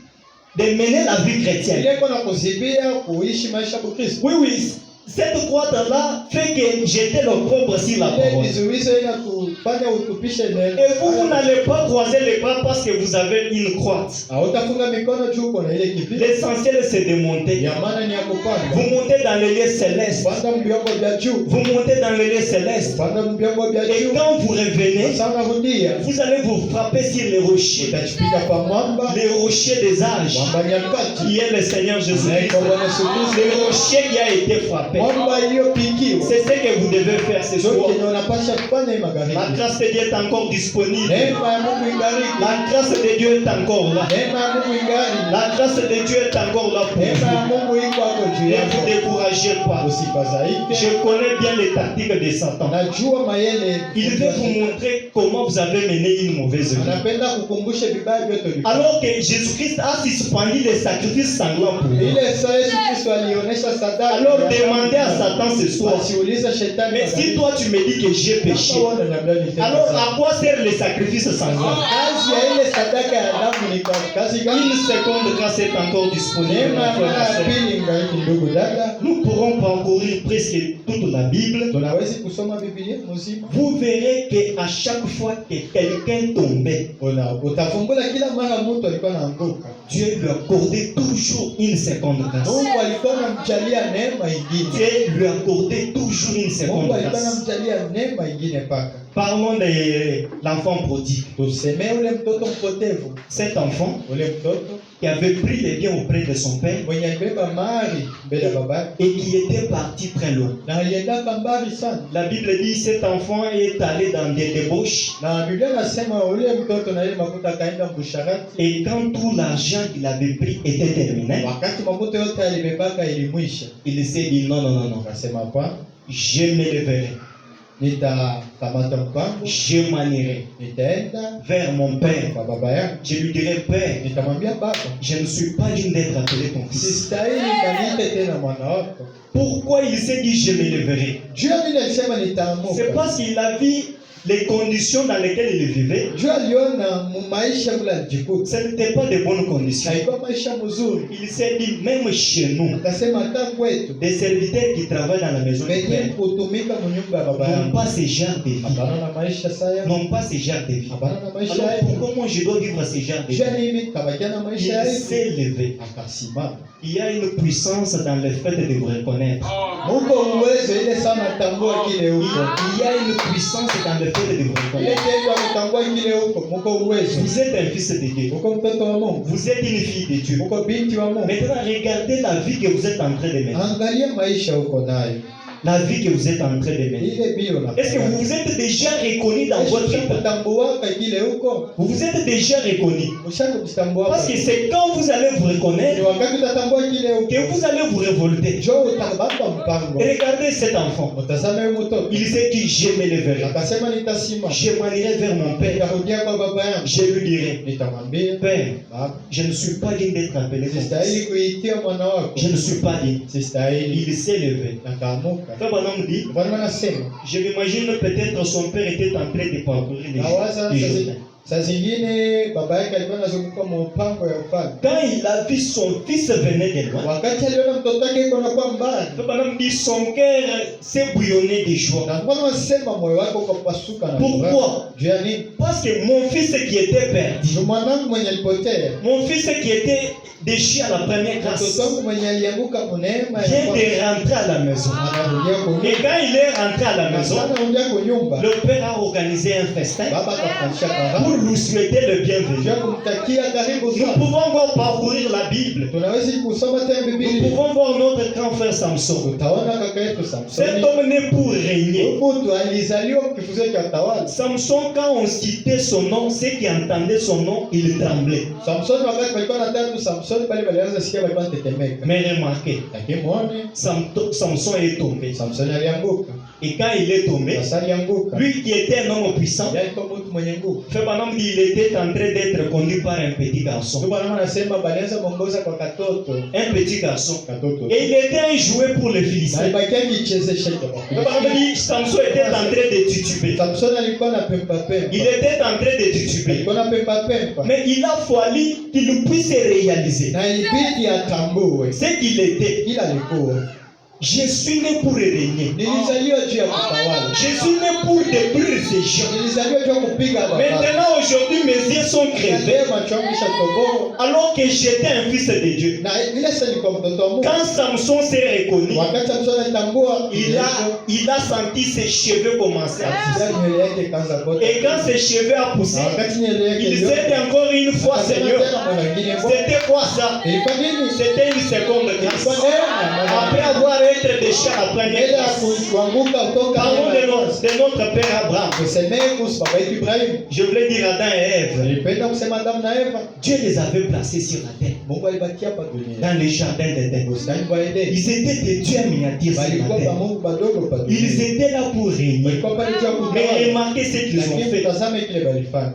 de mener la vie chrétienne. Ile iko na kuzibia kuishi maisha ya Kristo. Oui, oui. Cette croix-là fait que j'étais l'opprobre sur la Ile parole. vizuizo inatufanya utupishe neno. Et vous n'allez pas croiser les bras parce que vous avez une croix. Hautafunga mikono juu uko na ile kivimbo. L'essentiel c'est de monter. Ya maana ni ya kupanda. Vous montez dans les lieux célestes. Panda mbiango vya juu. Vous montez dans les lieux célestes. Panda mbiango vya Et juu. quand vous revenez, Sasa unarudia. vous allez vous frapper sur les rochers. Utachipika pa mwamba. Les rochers des âges. Mwamba nyakati. Qui est le Seigneur Jésus-Christ. Anaitwa Bwana Yesu Kristo. Le rocher qui a été frappé. Mwamba iliyopigiwa. C'est ce que vous devez devez faire ce soir. Ndio unapasha kufanya hii magharibi. La grâce de Dieu est encore disponible. Neema ya Mungu ingali. La grâce de Dieu est encore là. Neema ya Mungu ingali. La grâce de Dieu est encore là pour Neema ya vous. Mungu iko hapo juu Ne yako. vous découragez pas. Usifadhaike. Je connais bien les tactiques de Satan. Najua mayele. Il veut vous montrer comment vous avez mené une mauvaise vie. Anapenda kukumbusha vibaya vyote ulifanya. Alors que Jésus-Christ a suspendu les sacrifices sanglants pour vous. Ile saa Yesu Kristo alionyesha sadaka. Alors demandez à Satan ce soir. Asiuliza shetani. Mais si toi tu me dis que j'ai péché, alors à quoi sert les sacrifices sanglants? Kazi ya ile sadaka ya damu ni kazi gani? Une seconde grâce est encore disponible. Neema ya pili ngali ndugu dada. Nous pourrons parcourir presque toute la Bible. Tunaweza kusoma Biblia mzima. Vous verrez que à chaque fois que quelqu'un tombait, Utafungula kila mara mtu alikuwa anaanguka. Dieu lui accordait toujours une seconde grâce. Mungu alikuwa anamjalia neema ingine. Dieu lui accordait toujours une seconde Mungu alikuwa grâce. anamjalia neema ingine paka. Parlons de l'enfant prodigue. Tuseme ule mtoto mpotevu. Cet enfant Ule mtoto qui avait pris les biens auprès de son père mwenye alibeba mali mbele ya babake et qui était parti très loin. na alienda mbali sana. La Bible dit cet enfant est allé dans des débauches Na Biblia nasema ule mtoto na ile makuta akaenda busharati. et quand tout l'argent qu'il avait pris était terminé, Wakati makuta yote alibebaka ilimwisha. il s'est dit non, non, non, non, Akasema hapana, je me lèverai, nitakamata mpango, je m'en irai nitaenda vers mon père. kwa baba yangu, Je lui dirai, Père, nitamwambia baba, je ne suis pas digne d'être appelé ton fils. sistahili kaniite tena mwana wako. Pourquoi il s'est dit je me lèverai? Juu ya vile alisema C'est nitaamuka. parce qu'il a vu les conditions dans lesquelles il vivait. Juu aliona maisha vile alijikuta. Ce n'était pas de bonnes conditions. Haikuwa maisha mzuri. Il s'est dit, même chez nous, Akasema hata kwetu des serviteurs qui travaillent dans la maison du wenye Père kutumika mnyumba ya baba n'ont yangu. pas ce genre de vie. Hapana na maisha saya. N'ont pas ce genre de vie. Hapana na maisha Alors yake. pourquoi moi je dois vivre ce genre de vie? Juu mimi kabakia na maisha Il yake. s'est levé. Akasimama. Il y a une puissance dans le fait de vous reconnaître. Mungu uwezo ile sana tambua kile huko. Il y a une puissance dans le fait de vous Ile reconnaître. kitu ametambua kile huko. Mungu uwezo. Vous êtes un fils de Dieu. Mungu mtoto wa Mungu. Vous êtes une fille de Dieu. Mungu binti wa Mungu. Maintenant, regardez la vie que vous êtes en train de mener. Angalia maisha uko nayo. La vie que vous êtes en train de mener. Ile bio na. Est-ce que vous vous êtes déjà reconnu dans votre état? kutambua kile huko? Vous vous êtes déjà reconnu. Ushaka kutambua. Parce que c'est quand vous allez vous Ni reconnaître wakati utatambua kile huko. que vous allez vous révolter. Jo utabamba mpango. Regardez cet enfant. Utazame huyo mtoto. Il s'est dit, je me lèverai. Akasema nitasima. Je m'en irai vers mon père. Nitarudia kwa baba yangu. Je lui dirai, Nitamwambia, Père, baba, je ne suis pas digne d'être appelé ton sistahili fils. kuitia mwana wako. Je ne suis pas digne. Sistahili. Il s'est levé. Nakaamuka. Frère Branham dit, Bwana anasema, je m'imagine peut-être son père était en train de parcourir les nawaza Jourdain. saa zingine baba yake alikuwa anazunguka mpango ya ufalme. Quand il a vu son fils venir de loin, Wakati aliona mtoto wake iko nakuwa mbali, Frère Branham dit, son cœur s'est bouillonné de joie. na Bwana anasema moyo wake ukapasuka na Pourquoi? furaha. Juu ya nini? Parce que mon fils qui était perdu, Juu mwanangu mwenye alipotea, mon fils qui était déchu à la première grâce, mtoto wangu mwenye alianguka neema ya vient kwanza, de rentrer à la maison. anarudia kwa Et quand il est rentré à la maison, anarudia kwa nyumba. le père a organisé un festin Baba akafanyisha pour karamu. lui souhaiter le Juu bienvenu. ya kumtakia karibu Nous sana. pouvons encore parcourir la Bible. Tunaweza kusoma tena Nous Biblia. pouvons voir notre grand frère Samson. Utaona kaka yetu Cet Samsoni. homme né pour régner. Mtu alizaliwa kifuzo cha tawala. Samson, quand on citait son nom, ceux qui entendaient son nom, ils tremblaient. Samsoni wakati walikuwa wanataka tu Samsoni pale walianza sikia walikuwa wanatetemeka. Mais remarquez, Lakini muone Samson est tombé. Samsoni alianguka. Et quand il est tombé, Sasa alianguka. lui qui était un homme puissant, Yeye alikuwa mtu mwenye nguvu. Frère Branham dit il était en train d'être conduit par un petit garçon. Ndio bwana anasema balianza kuongoza kwa katoto. Un petit garçon. Katoto. Et il était un jouet pour les Na Philistins. alibakia kichezesha Frère Branham dit Samson était en train de tituber. Samsoni alikuwa na pempa pempa. Il était en train de tituber. Alikuwa na pempa pempa. Mais il a fallu qu'il puisse réaliser Na ilibidi atambue ce qu'il était. kila alikuwa. Je suis né pour régner. Nilizaliwa juu ya kutawala. Je suis né pour détruire ces gens. Nilizaliwa juu ya kupiga baba. Maintenant, aujourd'hui, mes yeux sont crevés. Leo macho yangu yashakoboa. Alors que j'étais un fils de Dieu. Na ile sasa ni kwa mtoto wa Mungu. Quand Samson s'est reconnu, Wakati Samsoni alitambua il a senti ses cheveux commencer à pousser. nywele yake ikaanza kuota. Et quand ses cheveux a poussé, Na wakati nywele yake il s'est dit encore une fois, Seigneur, Seigneur, c'était quoi ça? ilikuwa nini? C'était une seconde grâce. Ilikuwa neema. Après avoir être déchus à la première mbele ya place. kuanguka kutoka Parlons de notre père Abraham. tusemee kuhusu baba yetu Ibrahimu. Je voulais dire Adam et Ève. Nilipenda kusema Adamu na Eva. Dieu les avait placés sur la terre, Mungu alibakia hapa duniani. dans le jardin d'Éden. Bustani bwa Edeni. Ils étaient des dieux miniatures sur Walikuwa la pa terre. Mungu badogo pa Ils duniani. étaient là pour régner. Walikuwa pale juu ya Mais kutawala. remarquez ce qu'ils ont Lakini fait. tazame kile walifanya.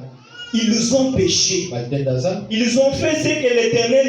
Ils ont péché. Walitenda dhambi. Ils ont fait ce que l'Éternel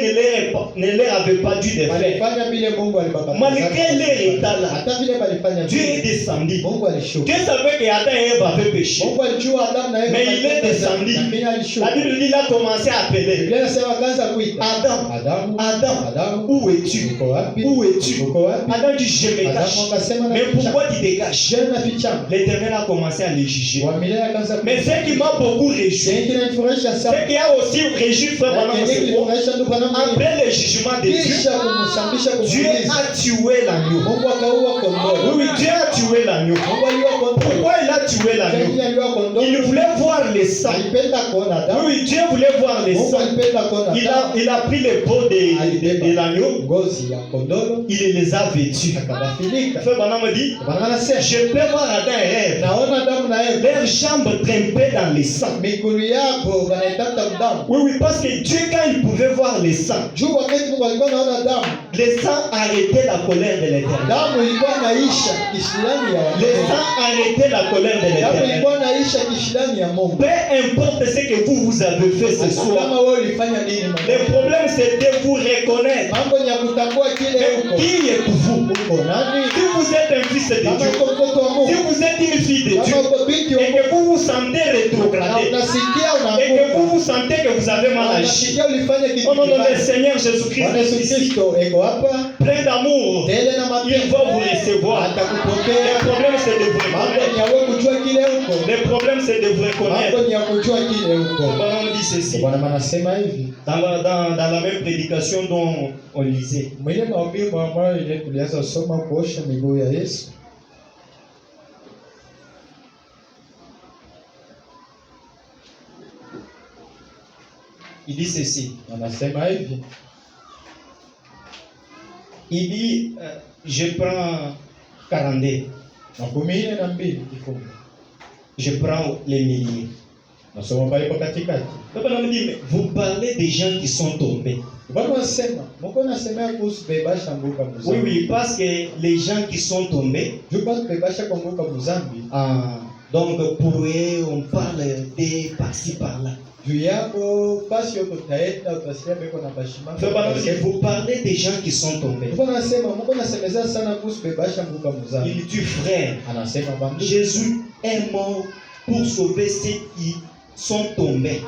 ne leur avait pas dû de faire. Walifanya vile Mungu alibakataza. Malgré leur état là, hata vile walifanya Dieu vile, est descendu. Mungu alishuka. Dieu savait que Adam et Ève avaient péché. Mungu alijua Adamu na Eva. Mais il est descendu. Lakini alishuka. La Bible dit qu'il a commencé à appeler. Biblia inasema akaanza kuita. Adam, Adamu, Adam, Adamu, où es-tu? uko wapi? Où es-tu? Uko wapi? Adam dit, je me cache. Adamu akasema na Mais pourquoi tu te caches? Je nafichama. L'Éternel a commencé à les juger. Wa milele akaanza Mais ce qui m'a beaucoup réjoui, Chenye kinanifurahisha c'est sana. qu'il y a aussi réjoui frère Branham, Lakini c'est quoi? kinanifurahisha ndugu Branham. Après le jugement de Dieu, Kisha kumsambisha Dieu kumuuliza. a tué l'agneau. Mungu akaua kondoo. Oui, oui, Dieu a tué l'agneau. Mungu aliua kondoo. Pourquoi il a tué l'agneau? Lakini aliua kondoo. Il voulait voir les sangs. Alipenda kuona Oui, damu. oui, Dieu voulait voir les Mungu sangs. alipenda kuona damu. Il a pris les peaux de l'agneau, Ngozi ya kondoo il les a vêtus. akabafinika. Frère Branham me dit, Bwana anasema, je peux voir Adam et Ève, naona damu na Eva. leurs jambes trempaient dans les sangs. Miguu yako wanaitaka damu. Oui, oui, parce que Dieu, quand il pouvait voir les sangs, Juu wakati Mungu alikuwa anaona damu, les sangs arrêtaient la colère de l'Éternel. damu ilikuwa inaisha kishilani ya Les Mungu. sangs arrêtaient la colère de Damu l'Éternel. ilikuwa inaisha kishilani ya Mungu. Peu importe ce que vous avez fait ce soir, Kama wewe ulifanya nini le mama? problème c'est de vous reconnaître. Mambo ni ya kutambua kile Mais uko. qui êtes-vous? Uko nani? Si vous êtes un fils de Kama Dieu, uko mtoto wa si Mungu, vous êtes une fille de Dieu, kama uko binti wa et Mungu, que vous vous sentez na rétrogradé, unasikia et que vous unaanguka, vous sentez que vous avez mal na agi, unasikia ulifanya kitu au nom de kibaya. le Seigneur Jésus-Christ, Bwana Yesu ici, Kristo eko hapa, plein d'amour, tele na il mapenzi, va vous recevoir. atakupokea. Le problème c'est de vous Mambo reconnaître. ni ya wewe kujua kile uko. Le problème c'est de vous Mambo reconnaître. ni ya kujua kile uko. Bwana dit ceci, Bwana anasema hivi. dans la même prédication dont on lisait. Mwile mahubiri ambayo ile tulianza kusoma kuosha miguu ya Yesu. Il dit ceci. Anasema hivi. Il dit, je prends 42, Makumi nne na mbili kifungu. je prends les milliers. Nasoma pale kwa katikati. Bwana me dit, mais vous parlez des gens qui sont tombés. Bwana anasema, Mungu anasema kuhusu bebasha mbuka Oui, mzambi. oui, parce que les gens qui sont tombés, Juu basi bebasha kwa mbuka mzambi. donc pour eux, on parle de par-ci par-là. Juu yako basi yoko taenda utasikia beko na bashima. Bwana me dit, vous parlez des gens qui sont tombés. Bwana anasema, Mungu anasemeza sana kuhusu bebasha mbuka mzambi. Il dit, frère, Anasema bambi. Jésus est mort pour sauver ceux qui sont tombés.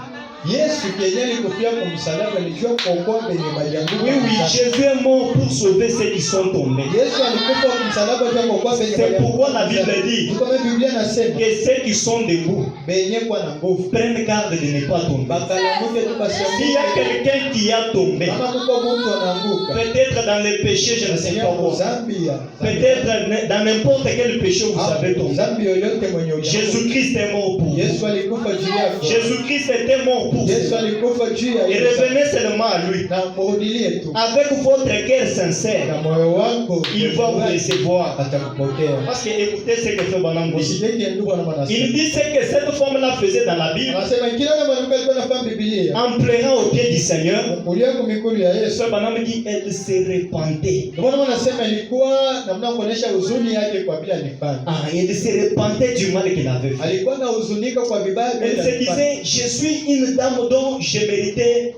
Yesu kenye alikufia kwa msalaba alijua kuokoa benye balianguka. Oui, oui, Jésus est mort pour sauver ceux qui sont tombés. Yesu alikufa kwa msalaba kwa kuokoa benye C'est pourquoi la Bible dit Kama Biblia inasema que ceux qui sont debout benye kwa na nguvu. prennent garde de ne pas tomber. Bakalamuke tu S'il y a basi. quelqu'un qui a tombé, Kama kuko mtu anaanguka. peut-être dans le péché, je ne sais pas quoi, Zambia. peut-être dans n'importe quel péché vous avez tombé, Zambia yoyote mwenye ulianguka. Jésus-Christ est mort pour vous. Yesu alikufa juu yako. Jésus-Christ était mort pour Yesu vous. alikufa juu ya Et Yesu. revenez seulement à lui. Na murudilie tu. Avec votre cœur sincère, Na moyo wako il va vous recevoir. atakupokea. Parce que écoutez ce que fait Branham dit. Usijeke ndugu na Il manasema. dit ce que cette femme-là faisait dans la Bible Anasema kila na mwanamke alikuwa anafanya Biblia. en pleurant au pied du Seigneur. Kulia kwa miguu ya Yesu. Ce Branham dit elle se repentait. Ndio maana anasema ilikuwa namna kuonesha huzuni yake kwa bila nifanya. Elle se repentait du mal qu'elle avait fait. Alikuwa na huzunika kwa vibaya Elle bila se nifanya. disait, je suis une dame dont je méritais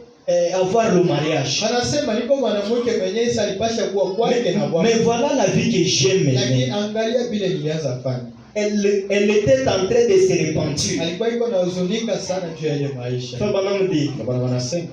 avoir le mariage. Anasema niko mwanamke mwenyewe sasa alipasha kuwa kwake na Bwana. Mais voilà la vie que j'ai Lakini menée. angalia vile nilianza fanya. Elle était en train de se repentir. Alikuwa iko na huzunika sana juu ya ile maisha. Frère Branham dit, Ndio maana wanasema,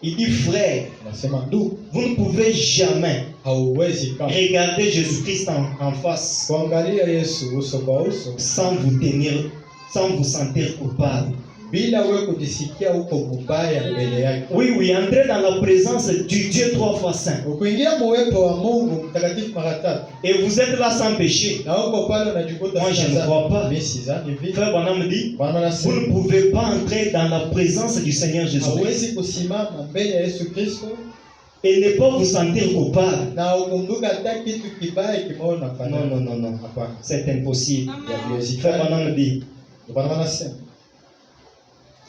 il dit frère, anasema ndugu, vous ne pouvez jamais hauwezi kama regarder Jésus-Christ en face kuangalia Yesu uso kwa uso sans vous sentir coupable. bila wewe kujisikia uko mubaya mbele yake. Oui, oui, entrer dans la présence du Dieu trois fois saint. Ukiingia muwepo wa Mungu mtakatifu mara tatu Et vous êtes là sans péché. na uko pale unajikuta Moi, je ne crois pas. Mimi sidhani hivi. Frère Branham dit, Bwana vous anasema ne pouvez pas entrer dans la présence du Seigneur Jésus-Christ hauwezi kusimama mbele ya Yesu Kristo et ne pas vous sentir coupable. na ukumbuka hata kitu kibaya kimoja unafanya. Non. Hapana. C'est impossible. Haiwezekani. Frère Branham dit, Ndio maana wanasema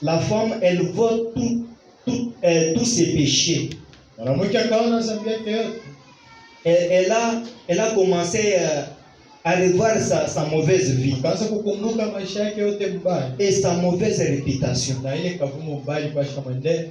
la femme, elle voit tous ses péchés. mwanamke akaona dhambi yake yote, Elle a commencé à revoir sa mauvaise vie akaanza kukumbuka maisha yake yote mbaya et sa mauvaise réputation. na ile kavumu mbaya pasha mwende.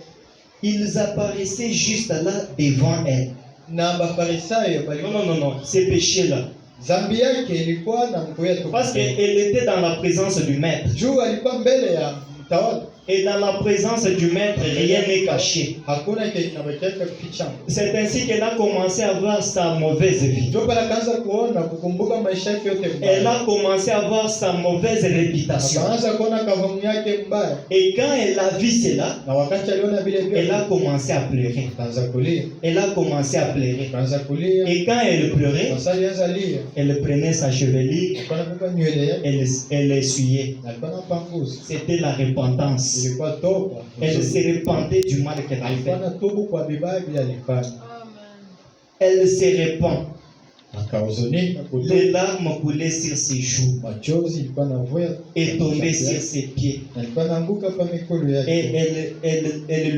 Ils apparaissaient juste là devant elle. Na Mafarisayo bali Non, ces péchés-là. dhambi yake ilikuwa na mkuya tu, Parce qu'elle était dans la présence du maître. juu alikuwa mbele ya mtawala. Et dans la présence du maître, rien n'est caché. Hakuna kinachoweza kuficha. C'est ainsi qu'elle a commencé à voir sa mauvaise vie. Ndio pale akaanza kuona kukumbuka maisha yake yote mbaya. Elle a commencé à voir sa mauvaise réputation. Akaanza kuona kavumu yake mbaya. Et quand elle a vu cela, Na wakati aliona vile vile, elle a commencé à pleurer. akaanza kulia. Elle a commencé à pleurer. Akaanza kulia. Et quand elle pleurait, Sasa alianza lia. elle prenait sa chevelure, Alikuwa anakupa nywele yake. elle essuyait. Alikuwa anapanguza. C'était la repentance. Ilikuwa toba. Elle se repentait du mal qu'elle avait Alikuwa fait. anatubu kwa vibaya vile alifanya. Elle se repent. Akahuzunika kutubu. Les larmes coulaient sur ses joues Machozi ilikuwa inavuja et tombaient sur ses pieds. alikuwa anaanguka kwa mikono Et yake.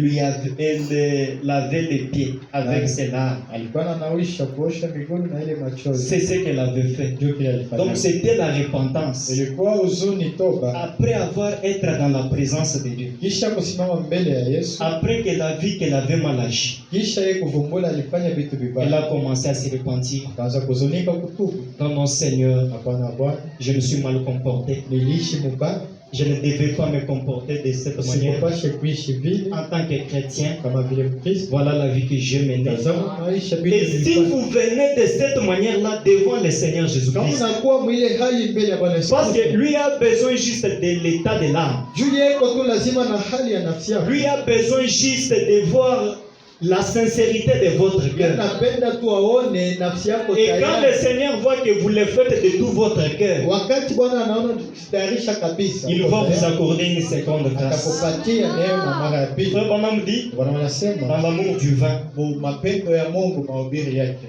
elle lavait les pieds avec ses larmes. Alikuwa anawisha kuosha mikono na ile machozi. C'est ce qu'elle avait fait. Ndio kile alifanya. Donc c'était la repentance. Ilikuwa huzuni toba. Après avoir été dans la présence de Dieu. Kisha kusimama mbele ya Yesu. Après qu'elle a vu qu'elle avait mal agi. Kisha yeye kuvumbula alifanya vitu Elle vibaya. a commencé à se repentir. Akaanza kuzunika kutubu. Non, non, Seigneur, Hapana Bwana, je me suis mal comporté. niliishi mubaya. Je ne devais pas me comporter de cette manière. Sikupashe kuishi vile En tant que chrétien, kama vile Mkristo. voilà la vie que j'ai menée. Tazama maisha vile Et si nilifanya. vous venez de cette manière-là devant le Seigneur Kama Jésus-Christ, unakuwa mwile hali mbele ya Bwana Yesu. parce que lui a besoin juste de l'état de l'âme. Juu yako tu lazima na hali ya nafsi yako. Lui a besoin juste de voir la sincérité de votre cœur. Napenda tu aone nafsi yako Et quand le tayari. Seigneur voit que vous le faites de tout votre cœur, Wakati Bwana anaona tukitayarisha kabisa, il va vous accorder une seconde grâce. atakupatia neema mara ya pili. Frère Branham dit, Bwana dans anasema l'amour du vin, mapendo ya Mungu, mahubiri yake.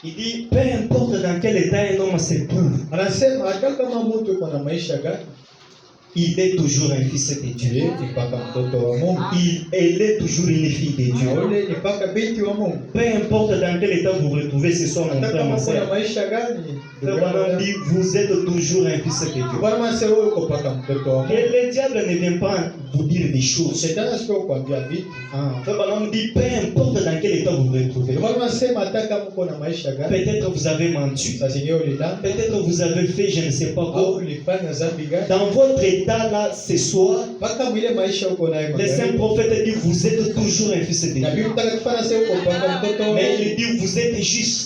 il dit, peu importe dans quel état un homme se trouve, Anasema hata kama mtu yuko na maisha gani, il est toujours un fils de Dieu. yeye ni mpaka mtoto wa Mungu. Elle est toujours une fille de Na Dieu. yule ni mpaka binti wa Mungu. Peu importe dans quel état vous vous retrouvez ce soir, mon Hata frère, kama ma uko na soeur. maisha gani, Frère Branham dit, vous êtes toujours un fils de Dieu. Bwana anasema wewe uko mpaka mtoto wa Mungu. Et le diable ne vient pas vous dire des choses. Shetani asiko kuambia vitu. Frère Branham dit, peu importe dans quel état vous vous retrouvez. Bwana anasema hata kama uko na maisha gani, Peut-être vous avez menti. saa zingine ulidhani Peut-être vous avez fait je ne sais pas au quoi. ulifanya dhambi gani, Dans votre état là, ce soir, mpaka mwile maisha uko nayo le saint magari. prophète dit, vous êtes toujours un fils de Na Dieu. Biblia mtakatifu anasema uko mpaka mtoto wa Mais Mungu. il dit, vous êtes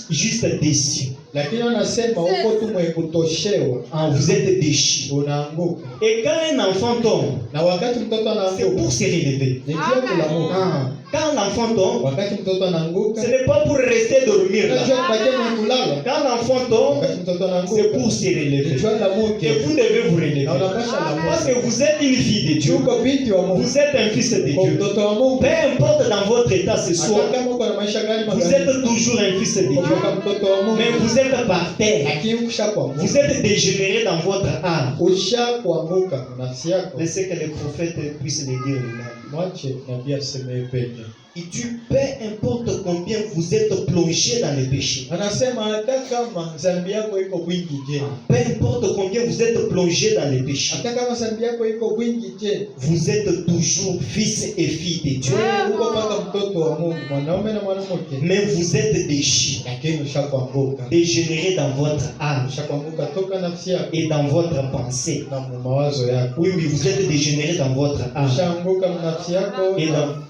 juste déçus. Lakini wanasema uko tu mwenye kutoshewa, Vous êtes déchus. unaanguka. Et quand un enfant tombe, Na wakati mtoto c'est anaanguka pour se relever. ni pia kulamuka. Quand l'enfant tombe, Wakati mtoto anaanguka ce n'est pas pour rester dormir là. unajua kupatia mwenye kulala. Quand l'enfant tombe, Wakati mtoto c'est anaanguka pour se relever. unajua lamuke. Et vous devez vous Na relever. unapasha Parce lamuka. que vous êtes une fille de Dieu. Uko binti wa Mungu. Vous êtes un fils de Uko Dieu. mtoto wa Mungu. Peu importe dans votre état ce soir, Hata kama uko na maisha gani vous magani, êtes toujours un fils de uko Dieu. mpaka mtoto wa Mungu. Mais vous êtes par terre. Lakini ukisha kuanguka, Vous êtes dégénéré dans votre âme. usha kuanguka nafsi yako. Laissez que les prophètes puissent le dire lui-même. Mwache nabii aseme peke. Il dit, peu importe combien vous êtes plongé dans le péché. Anasema hata kama dhambi yako iko wingi je, Peu importe combien vous êtes plongé dans le péché. hata kama dhambi yako iko wingi je, Vous êtes toujours fils et filles de Dieu. wewe uko mpaka mtoto wa Mungu, mwanaume na mwanamke. Mais vous êtes déchus, Lakini ushakuanguka, dégénérés dans votre âme ushakuanguka toka nafsi yako et dans votre pensée. na mawazo yako. Oui, vous êtes dégénérés dans votre âme. Ushaanguka nafsi yako. Et dans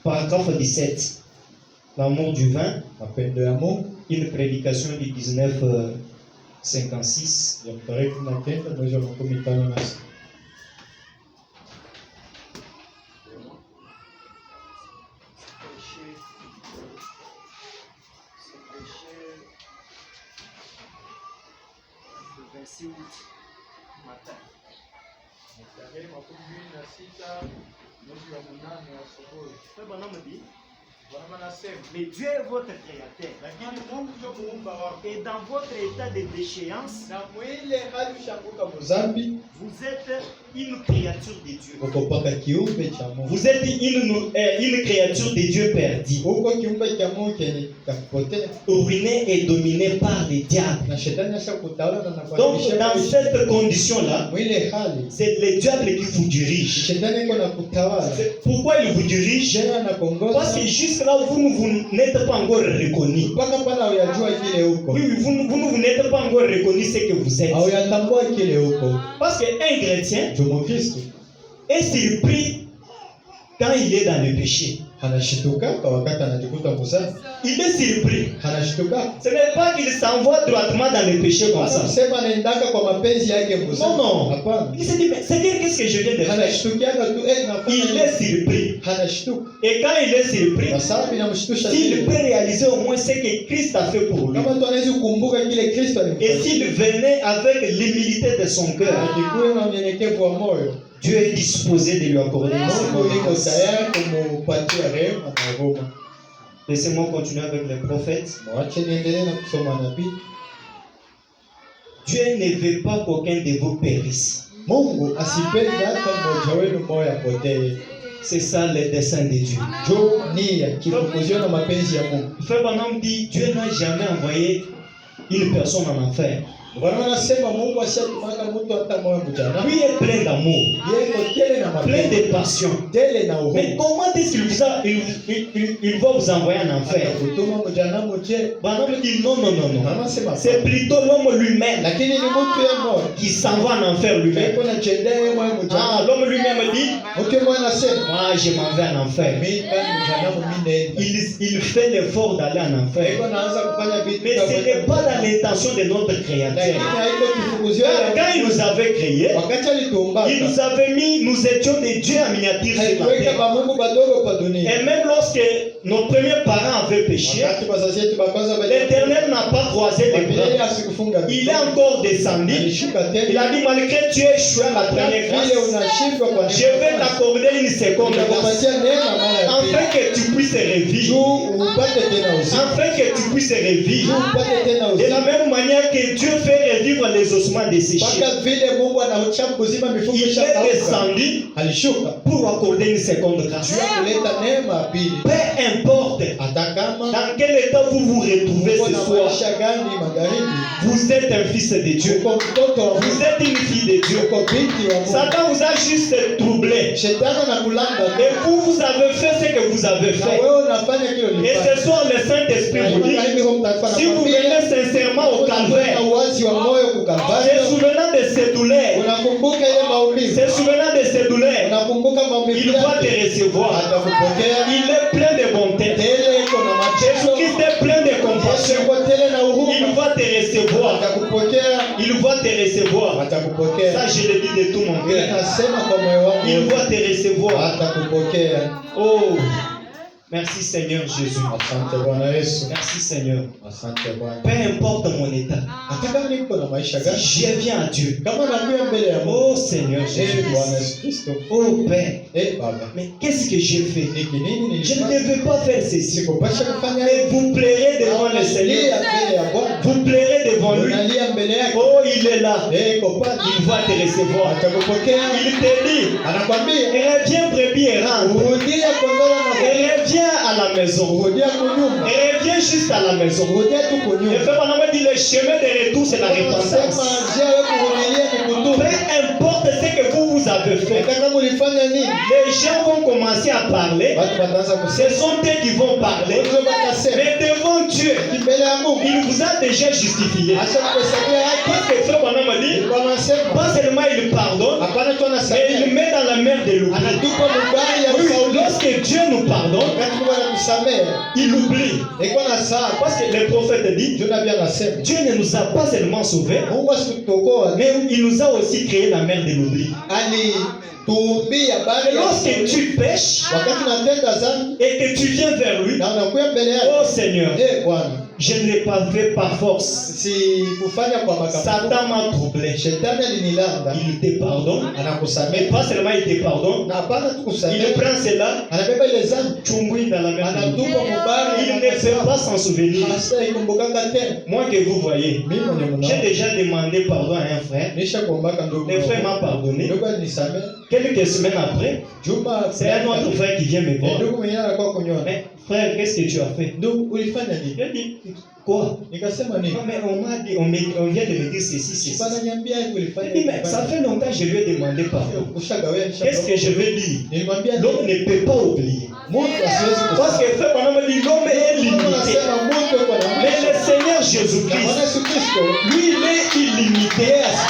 paragraphe 17, l'amour du vin, Mapendo ya Mungu une prédication du 1956. ya tarehe 19 mwezi wa 15. Tarehe 16 Mais Dieu est votre créateur. Et dans votre état de déchéance, vous êtes une créature de Dieu. Vous êtes une créature de Dieu perdue, ruinée et dominée par les diables. Donc, dans cette condition-là, c'est le diable qui vous dirige. Pourquoi il vous dirige? Parce que jusque-là, vous n'êtes pas encore reconnu. Oui, vous n'êtes pas encore reconnu ce que vous êtes. Parce qu'un chrétien est surpris quand il est dans le péché. Il est surpris. Ce n'est pas qu'il s'envoie droitement dans le péché comme ça. Non, non. Il se dit, mais Seigneur, qu'est-ce que je viens de faire? Il est surpris. Et quand il est surpris, s'il peut réaliser au moins ce que Christ a fait pour lui, et s'il venait avec l'humilité de son cœur, Dieu est disposé de lui accorder une seconde grâce. Laissez-moi continuer avec les prophètes. Dieu ne veut pas qu'aucun de vous périsse. C'est ça le dessein de Dieu. Frère Branham dit, Dieu n'a jamais envoyé une personne en enfer. Lui est plein d'amour, plein de passion. Mais comment est-ce qu'il il va vous envoyer en enfer? Branham dit non. C'est plutôt l'homme lui-même qui s'en va en enfer lui-même. L'homme lui-même dit, moi je m'en vais en enfer. Il fait l'effort d'aller en enfer. Mais ce n'est pas dans l'intention de notre Créateur. Quand il nous avait créés, il nous avait mis, nous étions des dieux en miniature sur la terre. Et même lorsque nos premiers parents avaient péché, l'Éternel n'a pas croisé les bras. Il est encore descendu. Il a dit, malgré que tu es échoué à la première grâce, je vais t'accorder une seconde grâce, afin que tu puisses revivre. Afin que tu puisses revivre. De la même manière que Dieu fait revivre les ossements desséchés, il est descendu pour accorder une seconde grâce. Peu importe dans quel état vous vous retrouvez ce soir, vous êtes un fils de Dieu, vous êtes une fille de Dieu. Satan vous a juste troublé et vous avez fait ce que vous avez fait. Et ce soir le Saint-Esprit vous dit, si vous venez sincèrement au calvaire, se souvenant de ces douleurs, il va te recevoir. Il est plein de bonté. Jésus-Christ est plein de compassion. Il va te recevoir. Il va te recevoir. Ça, je le dis de tout mon cœur. Il va te recevoir. Oh, merci Seigneur Jésus. Merci Seigneur. Peu importe mon état, si je viens à Dieu, oh Seigneur Jésus, oh Père, mais qu'est-ce que j'ai fait? Je ne devais pas faire ceci. Mais vous plairez devant le Seigneur. Vous plairez devant lui. Oh, il est là. Il va te recevoir. Il te dit, reviens brebis errante. Reviens à la maison. Reviens juste à la maison. Et frère Branham dit, le chemin de retour, c'est la repentance. Peu importe ce que vous avez fait, les gens vont commencer à parler. Ce sont eux qui vont parler. Mais devant Dieu, il vous a déjà justifié. Parce que frère Branham dit, pas seulement il pardonne, mais il met dans la mer de l'oubli. Lorsque Dieu nous pardonne, il oublie. Parce que le prophète dit, Dieu ne nous a pas seulement sauvés, mais il nous a aussi créé la mer de l'oubli. Lorsque tu pêches et que tu viens vers lui, oh Seigneur, Je ne l'ai pas fait par force. si kufanya kwa makambo. Satan m'a troublé. Shetani alinilanda. Il te pardonne. Mais Anakusamehe. pas seulement il te pardonne. Na hapana tu Il kusamehe. prend cela, Anabeba ile dhambi. chumbi dans la même Anatupa mubaya. Il ne fait pas s'en souvenir. Hasa ikumbukanga tena. Moi que vous voyez, Mimi mwenye j'ai mnao. déjà demandé pardon à un frère. Nisha kuombaka ndugu. Le frère m'a pardonné. Ndugu alinisamehe. Quelques semaines après, Juma c'est un autre frère qui vient me voir. ndugu mwenyewe anakuwa kunyoa. Mais frère, qu'est-ce que tu as fait? Ndugu ulifanya nini? J'ai dit, quoi? Nikasema nini? Non, mais on m'a dit, on vient de me dire ceci, ceci. Bana niambia hivi ulifanya J'ai dit, mais ça fait longtemps que je lui ai demandé pardon. Ushagawea Qu'est-ce que je vais dire? Nilimwambia L'homme ne peut pas oublier. Mungu asiwezi Parce que frère, on m'a dit, l'homme est limité. Anasema Mungu yuko na Mais mwisho. le Seigneur Na Bwana Jésus-Christ, Yesu Kristo lui, il est illimité.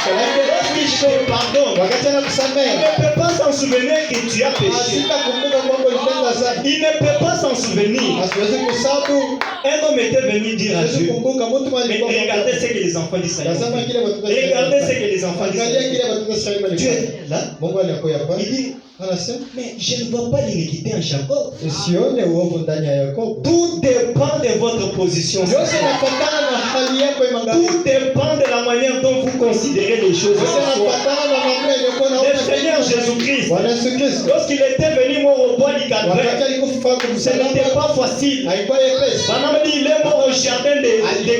Lorsqu'il te pardonne, wakati il anakusamehe ne peut pas s'en souvenir que tu as péché. asitakumbuka kwamba ulitenda dhambi. Il ne peut pas s'en souvenir. Asiwezi kusabu. Un homme était venu dire à Asiwezi Dieu, kukumbuka mtu mais alikuwa. regardez ce que les enfants d'Israël ont Tazama fait. kile watoto wa Israeli Regardez ce walifanya. que les enfants Angalia d'Israël kile watoto wa Israeli ont fait. Dieu walifanya. est là. Mungu alikuwa hapa. Il dit, Anasema mais je ne vois pas l'iniquité en Jacob. usione uovu ndani ya Yakobo. Tout dépend de votre position. Yote inafatana na hali yako ya magharibi. Tout dépend de la manière dont vous considérez les choses. Yote inafatana na mambo yaliyokuwa na Le Seigneur Jésus-Christ, Bwana Yesu Kristo. lorsqu'il était venu mort au bois du Wakati Calvaire, alikufa kwa ce msalaba n'était pas facile. haikuwa yepesi. Madame dit, il est mort au jardin de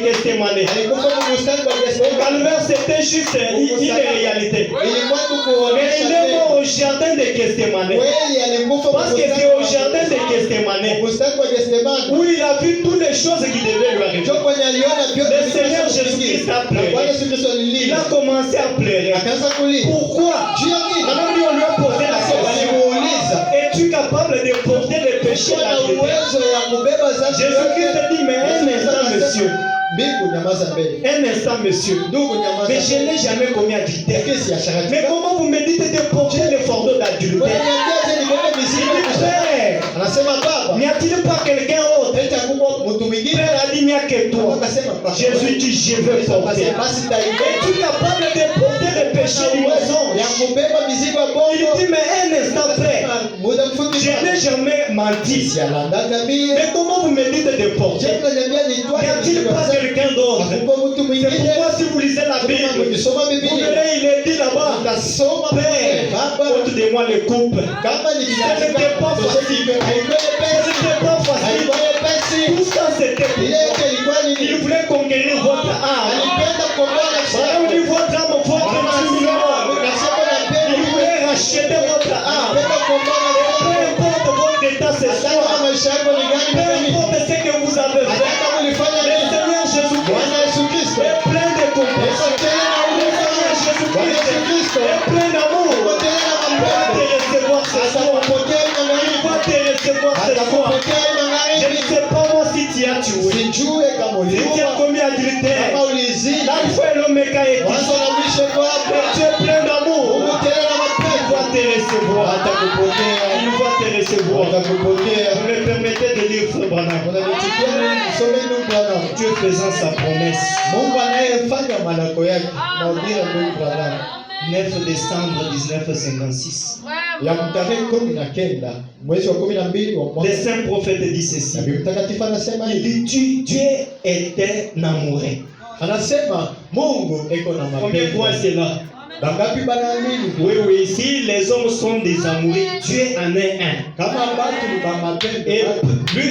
Gethsemane. Alikufa kwa mstari wa Au Gethsemane. Calvaire, c'était juste une réalité. Ilikuwa tu Mais kuonesha il est mort au jardin de Gethsemane. kweli alikufa kwa Parce que c'est au jardin de Gethsemane mstari wa Gethsemane. où il a vu toutes les choses qui devaient lui arriver. Ndio kwenye aliona vyote Le vilivyokuwa Seigneur kufikia. Jésus-Christ a Na pleuré. Bwana Yesu Kristo Il alilia. a commencé à pleurer. Akaanza kulia. Pourquoi? Juu ya nini? Madame dit, on lui a posé la question. Walimuuliza. Es-tu capable de porter le péché Kwa à na la terre? uwezo ya kubeba dhambi Jésus-Christ yote. dit, mais un instant, monsieur. Mbingu nyamaza mbele. Un instant, monsieur. Ndugu nyamaza Mais je mbele. n'ai jamais commis adultère. Kesi ya sharati. Mais comment vous me dites de porter le fardeau d'adultère? Unaniambiaje nibebe mizigo? Il dit, Père, Anasema baba, n'y a-t-il pas quelqu'un autre? eti akuwa mtu mwingine? Père a dit, il n'y a que toi. Akasema baba. Jésus dit, je veux porter. Basi taibeba. Es-tu capable de porter le péché du mensonge? Ya kubeba mizigo ya Il bongo. dit, mais un instant, frère, Muda mfupi je n'ai jamais menti. sialandaka mie. Mais comment vous me dites de porter? Je unaniambia nitwae N'y a-t-il mizigo pas ya quelqu'un d'autre? akupa mtu C'est mwingine? pourquoi si vous lisez la Bible, Ukisoma vous Biblia verrez, il est dit là-bas, utasoma Père, baba, ôte de moi les coupes. kama ni Ce n'était pas facile. haikuwa Ce nyepesi, n'était pas facile. haikuwa nyepesi. Tout ça, c'était pour Ile yote moi. ilikuwa Il nini? voulait conquérir votre âme. Alipenda kukomboa nafsi Madame yako. dit votre âme, votre tribunal. Nasema napenda Il voulait racheter votre âme. napenda kukomboa nafsi Peu yako. importe votre état Hata kama sexuel, maisha yako ni gani peu mimi. importe ce que vous avez Hata fait, kama ulifanya le nini. Seigneur Jésus-Christ Bwana Yesu Kristo. est plein de compassion. Uko tena na Le huruma. Seigneur Bwana Yesu Jésus-Christ Kristo. est plein d'amour. Uko tena na Il va te mapendo. recevoir ce soir. Atakupokea Il magharibi. va te recevoir ce soir. Atakupokea Je ne magharibi. sais pas moi si tu as tué, Sijue kama si tu as uliua commis adultère. kama ulizini. L'alpha et l'oméga est Mwanzo ici. na mwisho kwako. Mais tu es plein d'amour. Uko tena na Il mapendo. va te recevoir. Atakupokea. Il va te recevoir. Atakupokea. Vous me permettez de lire Frère Branham. Unanichukia nini? Some ndugu Bwana. Dieu faisant sa promesse. Mungu anayefanya malako yake. Mahubiri ya ndugu Bwana. 9 décembre 1956. Ya tarehe 19 mwezi wa 12 wa mwaka. Le saint prophète dit ceci. Nabii mtakatifu anasema Il hivi. dit Dieu était amoureux. Anasema Mungu eko na Combien mapendo. croient cela? Bangapi banaamini? Oui, oui. Si les hommes sont des amoureux, Dieu en est un. Kama batu ni ba mapendo. Et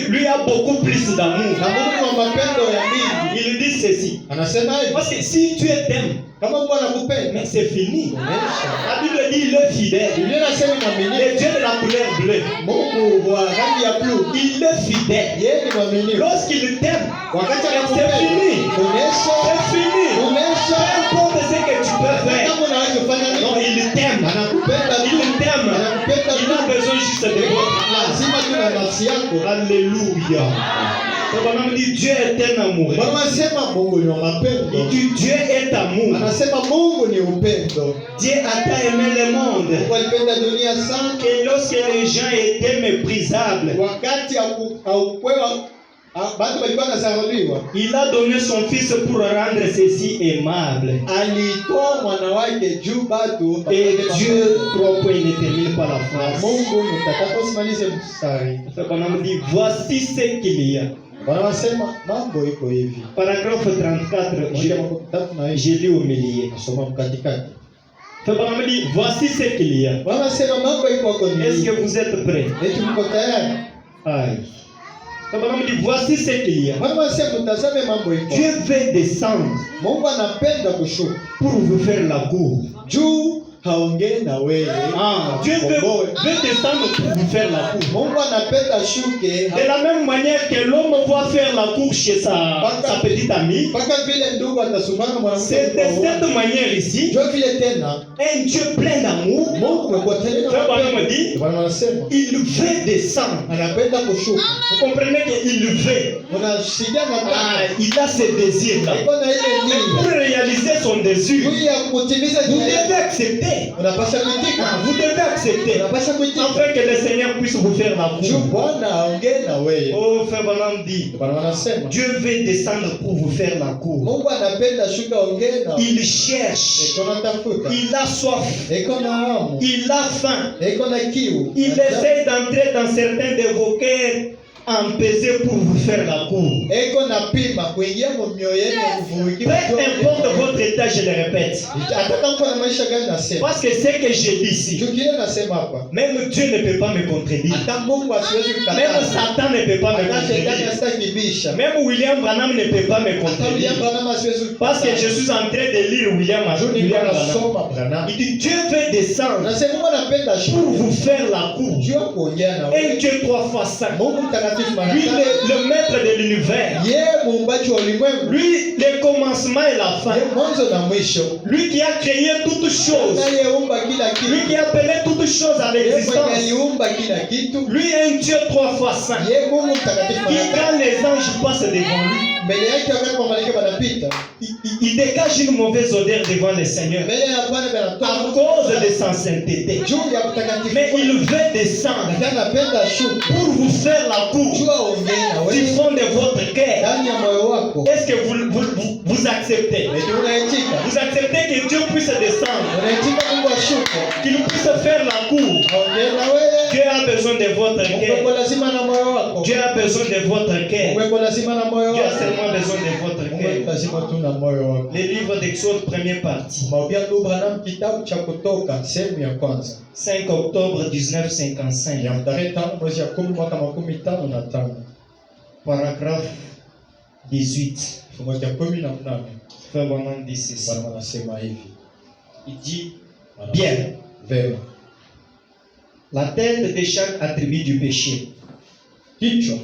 lui a beaucoup plus d'amour. Na Mungu ni wa mapendo ya mingi. Il dit ceci. Anasema hivi. Parce que si Dieu t'aime, Kama Mungu anakupenda. mais c'est fini. Onesha. La Bible dit il est fidèle. Biblia inasema Le mwaminifu. Dieu de la couleur bleue, Mungu wa rangi ya blue. il est fidèle. Yeye ni mwaminifu. Lorsqu'il t'aime, Wakati c'est anakupenda. fini. Onesha. C'est fini. Peu Onesha. importe ce que tu peux faire. Kama unaweza kufanya Non, nini? il t'aime. Anakupenda tu. Il t'aime. Anakupenda Il tu. a besoin juste de votre âme. Lazima tu na nafsi yako. Alléluia. Le bonhomme dit Dieu est un amoureux. Bwana anasema Mungu ni wa mapendo. Il dit Dieu est amour. Anasema Mungu ni upendo. Dieu a tant aimé le monde Mungu alipenda dunia sana. que lorsque les gens étaient méprisables, Wakati haukwewa bado walikuwa nasarauliwa. il a donné son fils pour rendre ceci aimable. Alitoa mwana wake juu bado. Et Dieu, 3 points, ne termine pas la phrase. Mungu mtakaposimalize mstari. Le bonhomme dit voici ce qu'il y a. Wanasema mambo iko hivi. Paragraphe 34, j'ai lu au milieu. Nasoma mkatikati. Fabien dit, voici ce qu'il y a. Wanasema mambo iko kwa Est-ce que vous êtes prêts? eti mko tayari? Aïe. Fabien dit, voici ce qu'il y a. Wanasema mtazame mambo iko. Dieu veut descendre Mungu anapenda kushuka pour vous faire la cour. juu haongee na wewe. Dieu veut descendre pour vous faire la cour. Mungu anapenda shuke De la même manière que l'homme va faire la cour chez sa petite amie, mpaka vile ndugu atasumana c'est de mwanamke. cette manière ici, Ndio vile tena un Dieu plein d'amour, Mungu amekuwa tena. Fabien me dit, Bwana anasema il veut descendre. anapenda kushuka. Vous comprenez qu'il veut. Unasikia nataka. Il a ce désir-là. Iko na ile Pour nia. réaliser son désir, Juu ya kutimiza vous nia yako. devez accepter. Unapaswa kuitika. Vous devez accepter. Unapaswa kuitika. Afin que le Seigneur puisse vous faire la Juu cour. Bwana aongee na wewe. Oh, Frère Branham dit, Bwana anasema Dieu veut descendre pour vous faire la cour. Mungu anapenda shuka aongee na wewe. Il cherche. Iko na tafuta. Il a soif. Iko na hamu. Il a faim. Iko na kiu. Il essaie d'entrer dans certains de vos cœurs empesés pour vous faire la cour. Eko na pima kuingia mioyo yenu kuvuiki. Peu importe votre état, je le répète. Hata kama kuna maisha gani nasema. Parce que ce que j'ai dit ici, Tukile nasema hapa. même Dieu ne peut pas me contredire. Hata Mungu asiwezi Même kukataa. Satan ne peut pas me Hata shetani contredire. asitakibisha. Même William Branham ne peut pas me Hata William contredire. Branham asiwezi kukataa. Parce que je suis en train de lire William Branham. nasoma Branham. Il dit Dieu veut descendre Nasema Mungu anapenda pour shuka. vous faire la cour. Juu ya kuongea na wewe. Un Dieu 3 fois saint. Mungu mtakatifu mara Lui, tatu. le maître de l'univers. Yeye muumbaji wa ulimwengu. Lui, le commencement et la fin. Yeye mwanzo na mwisho. Lui qui a créé toutes choses. Anayeumba kila Lui kitu. qui a appelé toutes choses à Yeye mwenye l'existence. aliumba kila kitu. Lui est un Dieu 3 fois saint. Yeye Mungu mtakatifu Qui, mara tatu. quand les anges passent devant lui, Mbele yake wakati wa malaika wanapita. il dégage une mauvaise odeur devant le Seigneur Mbele ya Bwana à banatoka. cause de sa sainteté. Juu ya utakatifu. Mais il veut descendre Lakini anapenda shuka. pour vous faire la cour Juu aongee na du wewe. fond de votre cœur. Ndani ya moyo wako. Est-ce que vous acceptez? Eti unaitika. Vous acceptez que Dieu puisse descendre, Unaitika Mungu ashuke. qu'il puisse faire la cour. Aongee na wewe. Dieu a besoin de votre Mungu cœur. lazima na moyo wako. Dieu a besoin de votre cœur. Mungu lazima na moyo Dieu a wako. seulement besoin de votre Mungu cœur. lazima tu na moyo wako. Le livre d'Exode, première partie. Maubia ndugu Branham kitabu cha Kutoka sehemu ya kwanza. 5 octobre 1955. Ya tarehe 5 mwezi ya 10 mwaka 15 Paragraphe 18. Fungu cha 18. Frère Branham dit ceci. Bwana anasema hivi. Il dit, bien, Vema. la tête de chaque attribut du péché, Kichwa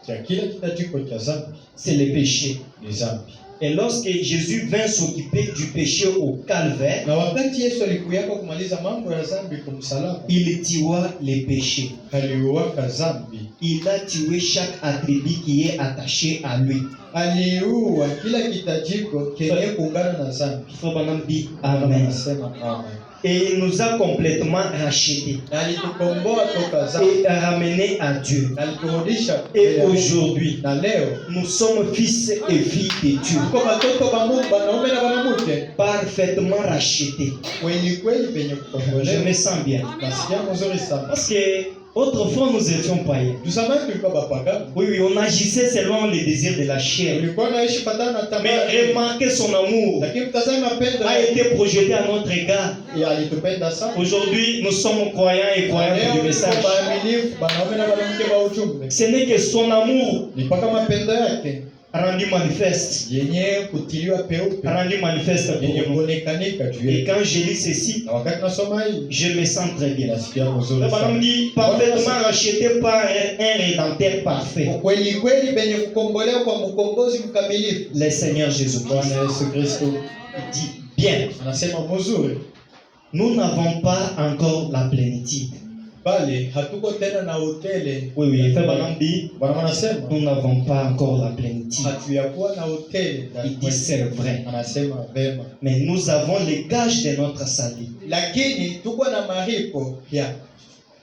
cha kila kitajiko cha dhambi c'est le péché. ni dhambi. Et lorsque Jésus vint s'occuper du péché au calvaire, Na wakati Yesu alikuja kumaliza mambo ya dhambi kwa msalaba, il tua les péchés. aliuaka dhambi. Il a tué chaque attribut qui est attaché à lui. Aliua kila kitajiko kenye kuungana na dhambi. Frère Branham dit Bwana Amen. anasema amen. Et il nous a complètement rachetés Na alitukomboa toka dhambi. et ramenés à Dieu. Na aliturudisha. Et aujourd'hui, Na leo nous sommes fils et filles de Dieu, tuko watoto wa Mungu, wanaume na wanawake, parfaitement rachetés. kweli kweli penye Je kukombolewa. me sens bien. Nasikia mzuri sana. Parce que autrefois nous étions païens. Tusamani tulikuwa bapagani. Oui, oui, on agissait selon les désirs de la chair. Tulikuwa naishi patana na Mais tamaa. remarquez son amour Lakini mtazame mapendo a été projeté à notre égard. ya alitupenda sana. Aujourd'hui, nous sommes croyants et croyantes du Leo message. tuko waaminifu, wanaume na wanawake wa ujumbe. Ce n'est que son amour Ni mpaka mapendo yake rendu manifeste. yenye kutiliwa peupe, Rendu manifeste yenye pour nous. kuonekanika juu Et yetu. quand je lis ceci, Na wakati nasoma hii, je me sens très bien. nasikia mzuri Le Branham sana. dit parfaitement racheté par un rédempteur parfait, Kweli kweli penye kukombolewa kwa mkombozi mkamilifu, le Seigneur Jésus-Christ. Bwana Yesu Kristo. Il dit bien, Anasema mzuri, nous n'avons pas encore la plénitude. bali hatuko tena na hoteli. Oui, oui, Frère Branham dit Bwana anasema nous n'avons pas encore la plénitude. hatuyakuwa na hoteli. Il dit c'est vrai, Anasema vema, mais nous avons les gages de notre salut, lakini tuko na maripo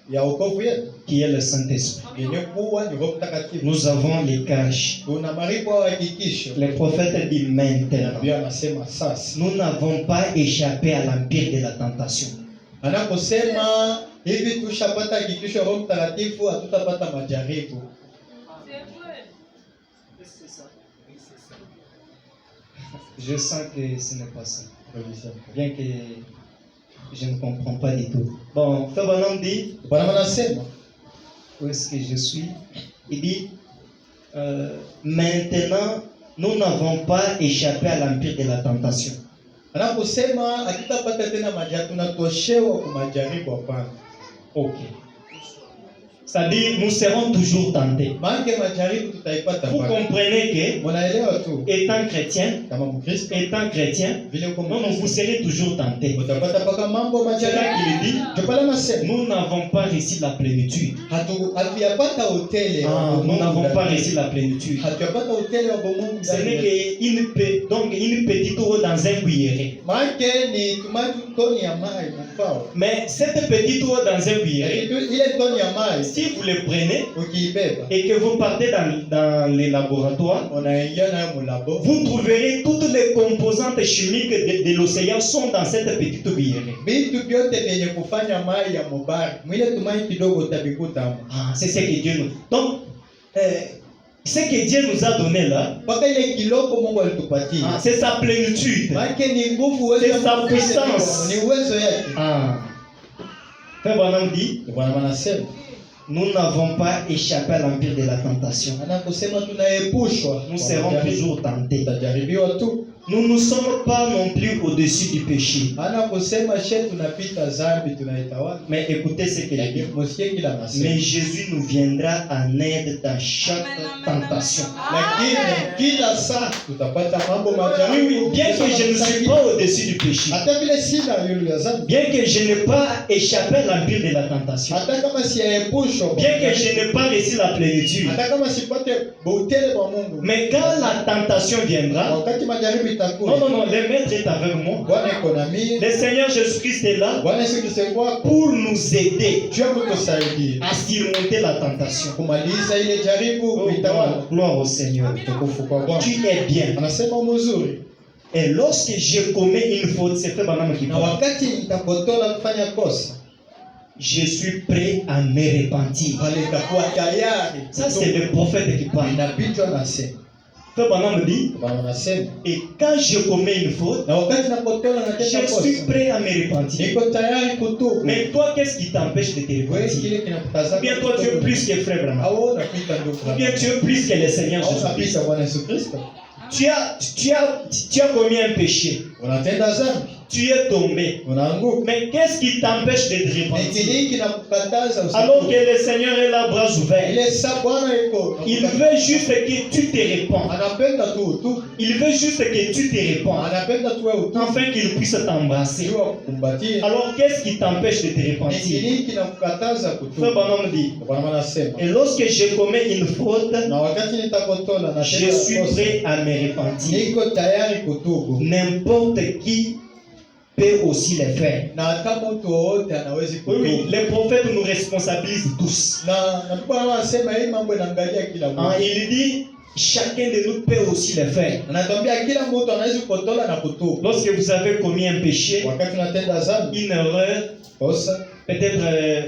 ya wokovu yetu qui est le Saint-Esprit. yenye kuwa ni Roho Mtakatifu. Nous avons les gages. Tuna maripo ya hakikisho. Le prophète dit maintenant, Nabii anasema sasa, nous n'avons pas échappé à l'empire de la tentation. anaposema hivi tushapata hakikisho Roho Mtakatifu, hatutapata majaribu. Je sens que ce n'est pas ça. Bien que je ne comprends pas du tout. Bon, Frère Branham dit, Bwana wanasema où est-ce que je suis? Il dit, maintenant, nous n'avons pas échappé à l'empire de la tentation. anaposema hatutapata tena majaribu, tunatoshewa kwa majaribu hapana. Ok. C'est-à-dire, nous serons toujours tentés. Maana majaribu tutaipata Vous bwana. comprenez que, Munaelewa tu étant chrétien, kama Mkristo vile vile uko non, vous Mkristo serez toujours tentés. utapata paka mambo C'est là majaribu. qu'il dit, Ndio pale anasema nous n'avons pas réussi la plénitude. hatuyapata hoteli Nous n'avons pas réussi la plénitude. hatuyapata hoteli wa Mungu Ce n'est ndani. donc une petite eau dans un cuillerée. Maana ni tumatu toni ya mai mfao. Mais cette petite eau dans un cuillerée, Ile toni ya mai si vous le prenez ukiibeba et que vous partez dans les laboratoires, unaingia nayo mulabo, vous trouverez toutes les composantes chimiques de l'océan sont dans cette petite cuillerée. vitu vyote vyenye kufanya mai ya mubari mwile tumai kidogo utabikuta hapo. Ah, c'est ce que Dieu nous... Donc, ce que Dieu nous a donné là, Mpaka ile kiloko Mungu alitupatia. c'est sa plénitude. Maana ni nguvu, uwezo C'est wa sa Mungu, puissance. ni uwezo yake. Ah. Frère Branham dit, Bwana wanasema nous n'avons pas échappé à l'empire de la tentation. anakusema tunaepushwa, Nous serons toujours tentés. tutajaribiwa tu. Nous ne sommes pas non plus au-dessus du péché. Anakusema shetu tunapita dhambi tunaitawala. Mais écoutez ce qu'il dit. Msikie kila anasema. Mais Jésus nous viendra en aide dans chaque tentation. Lakini kila saa tutapata mambo majaribu. Oui, bien que je ne suis pas au-dessus du péché, hata vile sina yule ya dhambi, bien que je n'ai pas échappé à l'empire de la tentation, hata kama siyaepushwa, bien que je n'ai pas reçu la plénitude, hata kama sipate butele kwa Mungu, mais quand la tentation viendra, wakati majaribu itakuwa, non, le maître est avec moi. Bwana iko na mimi, Le Seigneur Jésus-Christ est là Bwana Yesu Kristo kwako, pour nous aider juu kutusaidia à surmonter la tentation. kumaliza ile jaribu Oh, kuitawala. gloire au Seigneur. Tukufu kwa Bwana. Tu es bien. Anasema mzuri, Et lorsque je commets une faute, c'est Frère Branham qui na parle. wakati nitapotola kufanya kosa, Je suis prêt à me repentir. pale nitakuwa tayari. Ça, c'est le prophète qui parle. Inapitwa na sema. Frère Branham dit, Bwana anasema, et quand je commets une faute, na wakati napotola na tena je suis kosa, prêt à me repentir. niko tayari kutubu. Mais toi, qu'est-ce qui t'empêche de te Wewe repentir? kile Ou kinakutazama. bien toi, tu es plus que Frère Branham. au unapita ndugu. Ou bien tu es plus que le Seigneur au Jésus-Christ. unapita Bwana Yesu Kristo. Tu as commis un péché. Unatenda dhambi, Tu es tombé. unaanguka. Mais qu'est-ce qui t'empêche de te Ni repentir? kile kinakukataza Alors que usitubu. le Seigneur est là, bras ouverts. Ile saa Bwana iko. Il veut juste que tu te répands. Anapenda tu utubu. Il veut juste que tu te répands. Anapenda tu wewe utubu. Afin qu'il puisse t'embrasser. Jua kukumbatia. Alors qu'est-ce qui t'empêche de te Ni repentir? kile kinakukataza Frère kutubu. Branham dit, Bwana anasema, et lorsque je commets une faute, na wakati nitakotola na je tena suis kosa, prêt à me repentir. niko tayari kutubu. N'importe qui peut aussi le faire. Na hata mtu wowote anawezi Oui, oui, kutubu. les prophètes nous responsabilisent tous. Na Bwana anasema hii mambo inaangalia kila Hein, mtu. il dit, chacun de nous peut aussi le faire. Anatuambia kila mtu anaweza kutola na kutubu. Lorsque vous avez commis un péché, Wakati unatenda dhambi, une erreur, kosa, peut-être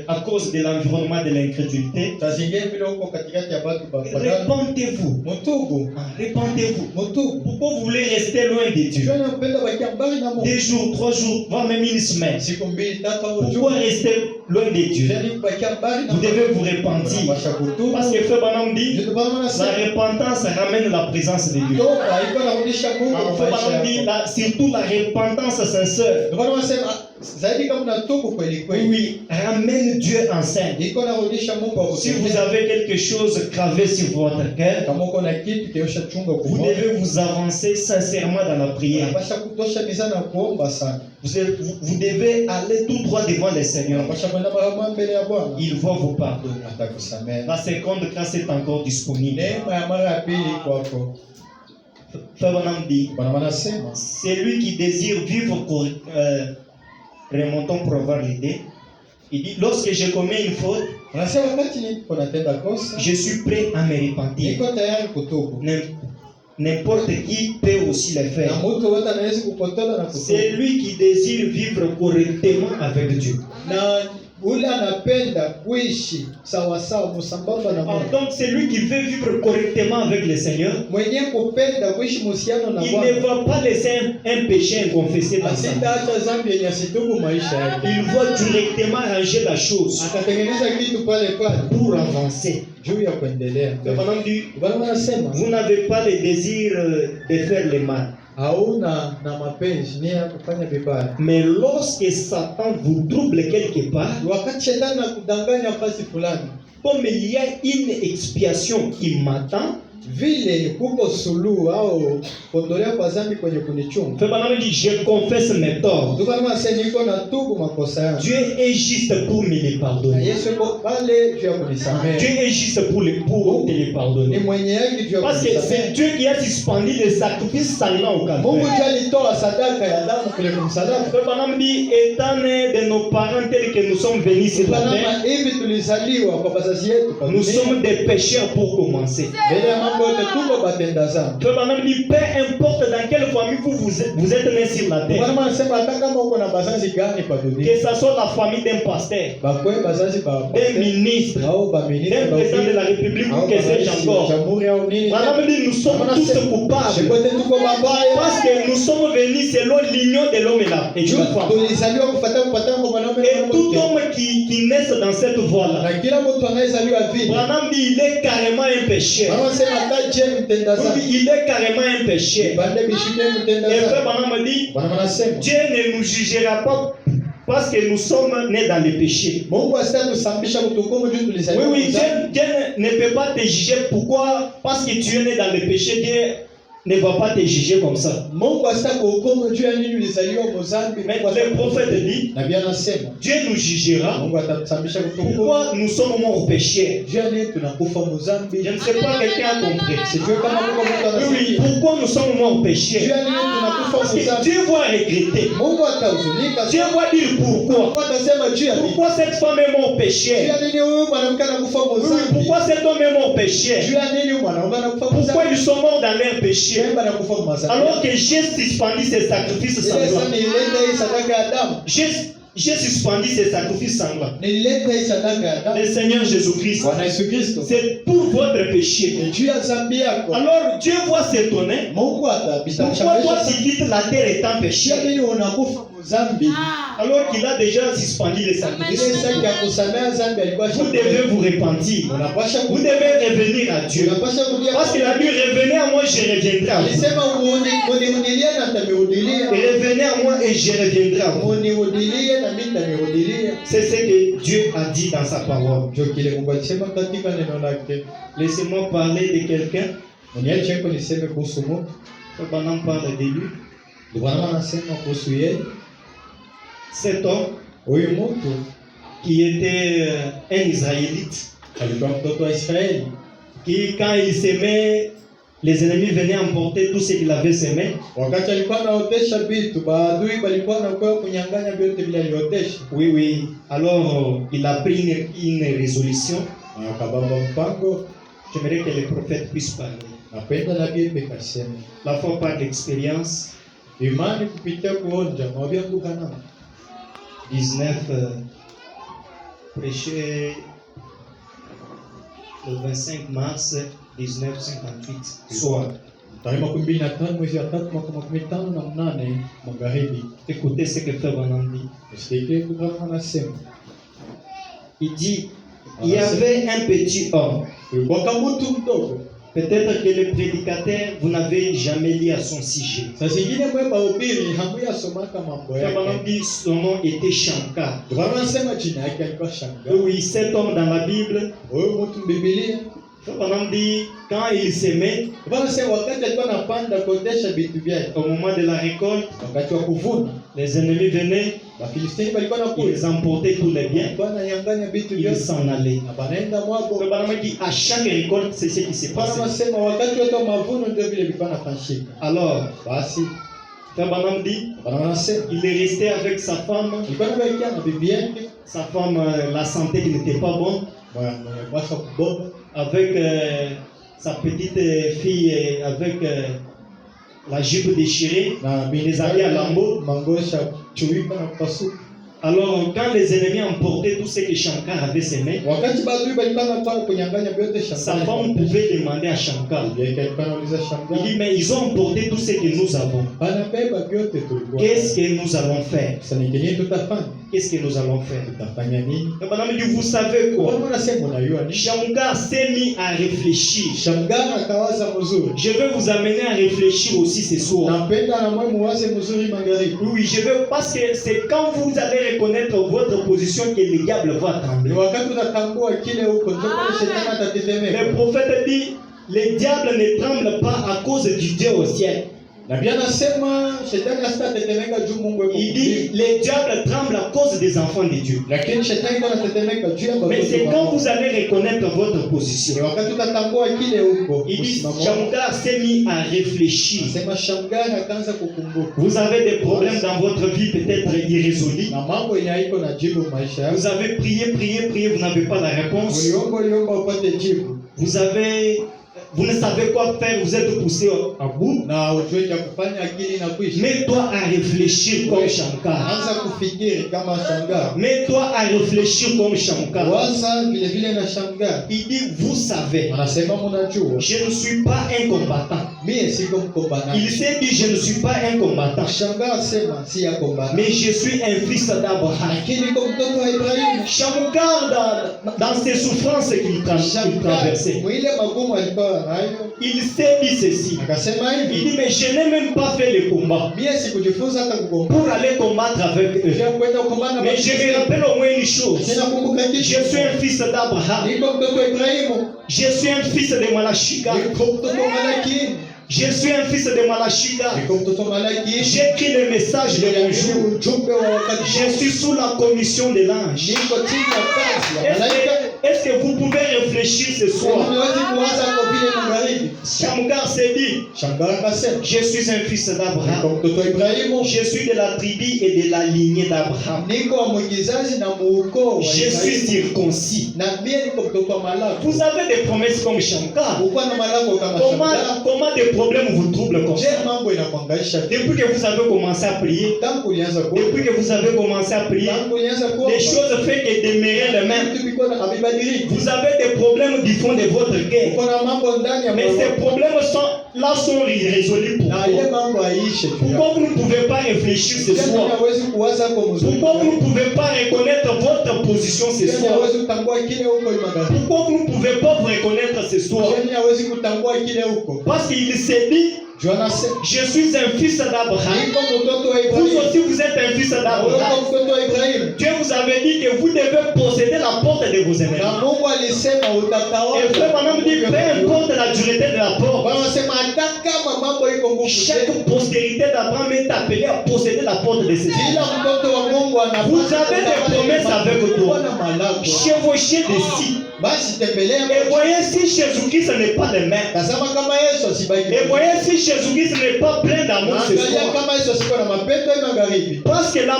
à cause de l'environnement de l'incrédulité, saa zingine vile uko katikati ya watu bapagana, repentez-vous. mtubu, Repentez-vous. mtubu. Pourquoi vous voulez rester loin de Dieu? Jua napenda bakia mbali na Mungu. 2 jours, 3 jours, voire même une semaine. Siku mbili tatu au Pourquoi juma. rester loin de Dieu? Jua bakia mbali na Vous devez vous repentir. Unapasha kutubu. Parce que Frère Branham dit, Ndio Bwana la anasema, repentance ramène la présence de Dieu. toba iko narudisha Mungu Ah, kwa Frère maisha Branham dit, yako. surtout la repentance sincère. Ndio Bwana anasema zaidi kama unatubu kweli Oui, kweli, oui, ramène Dieu en scène. iko narudisha Mungu kwa Si vous avez quelque chose gravé sur votre cœur, kama uko na kitu kiosha chunga vous kwa devez vous avancer sincèrement dans la prière. unapasha kutosha mizani na kuomba sana. Vous devez aller tout droit devant le Seigneur. Unapasha kwenda mara mbele ya Bwana. Il va vous pardonner. Atakusamehe. La seconde grâce est encore disponible. Neema ya mara ya pili kwako. Frère Branham dit, Bwana anasema, celui qui désire vivre, remontons pour avoir l'idée. Il dit, lorsque je commets une faute, anasema wakati niko natenda kosa, je suis prêt à me repentir. niko tayari kutubu. N'importe qui peut aussi le Na faire. mtu wote anaweza kupotola na kutubu. Celui qui désire vivre correctement avec Dieu. Na ule anapenda kuishi sawa sawa musambamba na Mungu. Donc celui qui veut vivre correctement avec le Seigneur, Mwenye kupenda kuishi muhusiano na il ne Bwana va pas laisser un péché inconfessé dans sa vie. asitaacha dhambi yenye asitubu maisha yake. Il va directement arranger la chose Atatengeneza kitu pale pale pour avancer. juu ya kuendelea. Le bonhomme dit, Bwana anasema vous n'avez pas le désir de faire le mal. hauna na mapenzi nia ya kufanya vibaya. Mais lorsque Satan vous trouble quelque part, Wakati shetani anakudanganya fasi fulani, comme il y a une expiation qui m'attend, vile kuko suluhu au kuondolea kwa dhambi kwenye kunichunga. le bonhomme dit, je confesse mes torts. Ndio maana nasema niko na tubu makosa yangu. Dieu est juste pour me les Na pardonner. Yesu yuko pale juu ya Dieu kunisamehe. est juste pour te les Ni pardonner. mwenye haki juu ya Parce que c'est kunisamehe. Dieu qui a suspendu le sacrifice sanglant au Mungu Calvaire. ndiye alitoa sadaka ya damu kule kumsalaba. Le bonhomme dit, étant né de nos parents tels que nous sommes venus sur la terre, Kama hivi tulizaliwa kwa bazazi yetu kwa nous dunia. sommes des pécheurs pour commencer. Mbele ya mambo yote tuko batenda dhambi. Le bonhomme dit, peu importe dans quelle famille vous êtes né sur la terre, Bwana anasema hata kama uko na bazazi gani kwa dunia, que ce soit la famille d'un pasteur, bakwe bazazi ba d'un ministre, au ba ministre d'un président de la République ou que sais-je encore. jamhuri au nini. Le bonhomme dit, nous sommes tous coupables. Shekote tuko mabaya. Parce que nous sommes venus selon l'union de l'homme et de la femme. Tulizaliwa kufuatana kupatana kwa mwanaume Et na tout mwanamke. homme qui naît dans cette voie-là, Na kila mtu anayezaliwa vile. Branham dit, il est carrément un pécheur. Bwana anasema hata je mtenda Oui, dhambi. il est carrément un pécheur. Bande bishike mtenda Et frère dhambi. Branham dit, Bwana anasema Dieu ne nous jugera pas parce que nous sommes nés dans le péché. Mungu asitusambisha kutukumu juu Oui, tulizaliwa. oui, kwa dhambi. Dieu ne peut pas te juger. Pourquoi? Parce que tu es né dans le péché, Dieu ne va pas te juger comme ça. Mungu asitakuhukumu juu ya nini ulizaliwa mzambi. Mais le prophète dit, Na Biblia anasema Dieu nous jugera. Mungu atatusambisha kutukumu. Pourquoi nous sommes morts péchés? Juu ya nini tunakufa mzambi? Je ne sais pas, quelqu'un a compris. Sijui kama Mungu mtu Oui, oui, anasikia. pourquoi nous sommes morts Juu péchés? ya nini tunakufa Parce que mzambi? Dieu va regretter. Mungu atahuzunika. Dieu va dire pourquoi. Mungu atasema juu ya nini? Pourquoi cette femme est morte Juu péché? ya nini huyu mwanamke anakufa Oui, oui, mzambi? pourquoi cet homme est mort péché? Juu ya nini huyu mwanamke anakufa Pourquoi mzambi? ils sont morts dans leur péché? Shemba anakufa mzambi. Alors que j'ai suspendu ces sacrifices Ile sana sanglants. nilileta hii sadaka ya damu. J'ai suspendu ces sacrifices sanglants. Nilileta hii sadaka ya damu. Le Seigneur Jésus-Christ, Bwana Yesu Kristo. c'est pour votre péché. Ni juu ya dhambi yako. Alors Dieu va s'étonner. Mungu Pourquoi toi atabisha. tu quittes la terre étant Juu péché? ya nini unakufa mzambi? Alors qu'il a déjà suspendu les sacrifices. Ile sadaka ya kusamea dhambi alikuwa Vous devez vous repentir. unapasha Vous devez revenir à Dieu. unapasha kulia. Parce qu'il a dit revenez à moi, je reviendrai à vous. Alisema unirudilie na nitamirudilia. Revenez à moi et je reviendrai à vous. Unirudilie na mimi nitamirudilia. C'est ce que Dieu a dit dans sa parole. Ndio kile Mungu alisema katika neno lake. Laissez-moi parler de quelqu'un. Niache hapo niseme kuhusu Mungu. Pendant parle de lui. Bwana anasema kuhusu yeye. Cet homme Huyu mtu qui était un Israélite, alikuwa mtoto wa Israeli. qui quand il s'aimait, les ennemis venaient emporter tout ce qu'il avait semé. Wakati alikuwa anaotesha vitu, maadui walikuwa wanakuwa kunyang'anya vyote vile aliotesha. Oui, oui. Alors il a pris une résolution. Na akabamba mpango. J'aimerais que le prophète puisse parler. Napenda nabii bekasema. La foi par l'expérience. Imani kupitia kuonja mwambia Mungu kana. 19 prêché le 25 mars 1958 soir. Tarehe 15 mwezi wa 3 mwaka 2018 magharibi. Écoutez ce que Frère Branham dit. Usikie kama anasema. Il dit il y avait un petit homme. Kulikuwa kama mtu mdogo. Peut-être que le prédicateur, vous n'avez jamais lu à son sujet. Saa zingine mwe mahubiri hamuyasomaka mambo Frère Branham yake. dit son nom était Shankar. Bwana anasema jina yake alikuwa Shanga. Oui, cet homme dans la Bible, Huyo mtu Biblia. Frère Branham dit quand il s'aimait, Bwana anasema wakati alikuwa anapanda kuotesha vitu vyake, au moment de la récolte, wakati wa kuvuna, les ennemis venaient, Wafilistini walikuwa ils nakuja. emportaient tous les biens, Walikuwa wananyang'anya vitu ils vyote. s'en allaient. Na banaenda mwabo. Frère Branham dit à chaque récolte, c'est ce qui s'est Bwana passé. anasema wakati wote wa mavuno ndio vile vilikuwa nafanyika. Alors, Basi Frère Branham dit Bwana anasema il est resté avec sa femme, alikuwa anabakia na bibi yake, sa femme, la santé qui n'était pas bonne, mwenye kwasa kuboga, avec sa petite fille, avec la jupe déchirée, na les habits à lambeaux. mangosha chuika na kupasuka. Alors, quand les ennemis emportaient tout ce que Shankar avait semé, wakati badui balikuwa wanataka kunyang'anya vyote sa shambani, femme pouvait demander à Shankar. alikuwa anauliza Il Shankar, dit, mais ils ont emporté tout ce que nous avons. banabeba vyote tulikuwa. Qu'est-ce que nous allons faire? Sasa ni nini tutafanya? Qu'est-ce que nous allons faire? Tutafanya nini? Et madame dit, vous savez quoi? Mbona unasema unajua nini? Shankar s'est mis à réfléchir. Shamgar akawaza mzuri. Je vais vous amener à réfléchir aussi ce soir. Napenda na mwe muwaze mzuri magharibi. Oui, je veux, parce que c'est quand vous allez reconnaître votre position que le diable va Ni trembler. wakati unatambua kile huko ndio pale shetani atatetemeka. Le prophète dit, le diable ne tremble pas à cause du Dieu au ciel. Na Biblia nasema shetani asitatetemeka juu Mungu yuko. Il dit, le diable tremble à cause des enfants de Dieu. Lakini shetani anatetemeka juu ya Mais c'est watoto quand wake. vous allez reconnaître votre position. Ni wakati utatambua kile huko. Il dit, Msimamo wako. Shankar s'est mis à réfléchir. Sema Shamgar akaanza kukumbuka. Vous avez des problèmes dans votre vie peut-être irrésolus. Na mambo yenye haiko na jibu maisha yako. Vous avez prié, vous n'avez pas la réponse. Uliomba upate jibu. Vous ne savez quoi faire, vous êtes poussé à bout. Na ujue cha kufanya akili na kuishi. Mets-toi à réfléchir comme Shankar. Anza kufikiri kama Shamgar. Mets-toi à réfléchir comme Shankar. Waza vile vile na Shamgar. Il dit, vous savez, Anasema mnajua. je ne suis pas un combattant. Mie siko mkombanaji. Il s'est dit, je ne suis pas un combattant, Shamgar sema si ya kombana. mais je suis un fils d'Abraham. Lakini niko mtoto wa Ibrahimu. Shankar, dans ses souffrances qu'il traversait, Mwile magumu alikuwa nayo. il s'est dit ceci. Akasema Il hivi. dit, mais je n'ai même pas fait le combat Mie sikujifunza hata kugombana. pour aller combattre avec eux. Ndio kwenda kugombana. Mais je me rappelle au moins une chose. Tena kumbuka Je kitu. suis un fils d'Abraham. Niko mtoto wa Ibrahimu. Je suis un fils de Malachika. Niko mtoto wa Malaki. Je suis un fils de Malachika. Niko mtoto wa Malaki. J'écris le message de mon jour. Ujumbe wa wakati. Je suis sous la commission de l'ange. Niko chini ya kazi ya malaika. Est-ce que vous pouvez réfléchir ce soir? Unaweza kuwaza kwa vile magharibi. Shankar s'est dit, Shamgar akasema. je suis un fils Niko d'Abraham. mtoto wa Ibrahimu. Je suis de la tribu et de la lignée d'Abraham. Niko wa mwigizaji na muukoo wa Je suis Ibrahimu. circoncis. Na mie niko mtoto wa Malaki. Vous avez des promesses comme Shankar. Uko na malako kama Shamgar. Comment des problèmes vous troublent comme ça? Je mambo inakuangaisha. Depuis que vous avez commencé à prier, Tangu ulianza kuomba. depuis que vous avez commencé à prier, Tangu ulianza kuomba. les choses fait que demeurer les mêmes. Vitu viko na havibadiliki. Vous avez des problèmes du fond de votre cœur. Uko na mambo ndani ya Mais moyo ces wako. problèmes sont irrésolus. Na ile Pourquoi? mambo haiishe tu. Pourquoi vous ne pouvez pas réfléchir ce Tena soir? hawezi kuwaza kwa mzuri. Pourquoi vous ne pouvez pas reconnaître votre position ce Tena soir? hawezi kutambua kile huko magharibi. Pourquoi vous ne pouvez pas vous reconnaître ce soir? Tena hawezi kutambua kile huko. Parce qu'il s'est dit, Joana sema, je suis un fils d'Abraham. niko mtoto wa Vous Ibrahimu. aussi, vous êtes un fils Wewe d'Abraham. mtoto wa Ibrahimu. Dieu vous avait dit que vous devez posséder la porte de vos ennemis. Na Mungu alisema utatawala. Et frère Branham dit, peu importe la dureté de la porte, Bwana anasema hata kama mambo iko ngumu. chaque postérité d'Abraham est appelée à posséder la porte de ses ennemis. Kila mtoto wa Mungu anapaswa. Vous avez des promesses avec toi. Bwana malako. Chevauchez d'ici. Basi tembelea. Et voyez si Jésus-Christ n'est pas le même. Tazama kama Yesu asibaki. Et voyez si Jésus-Christ n'est pas plein d'amour ce Angalia soir. kama Yesu asiko na mapendo ya magharibi. Parce que la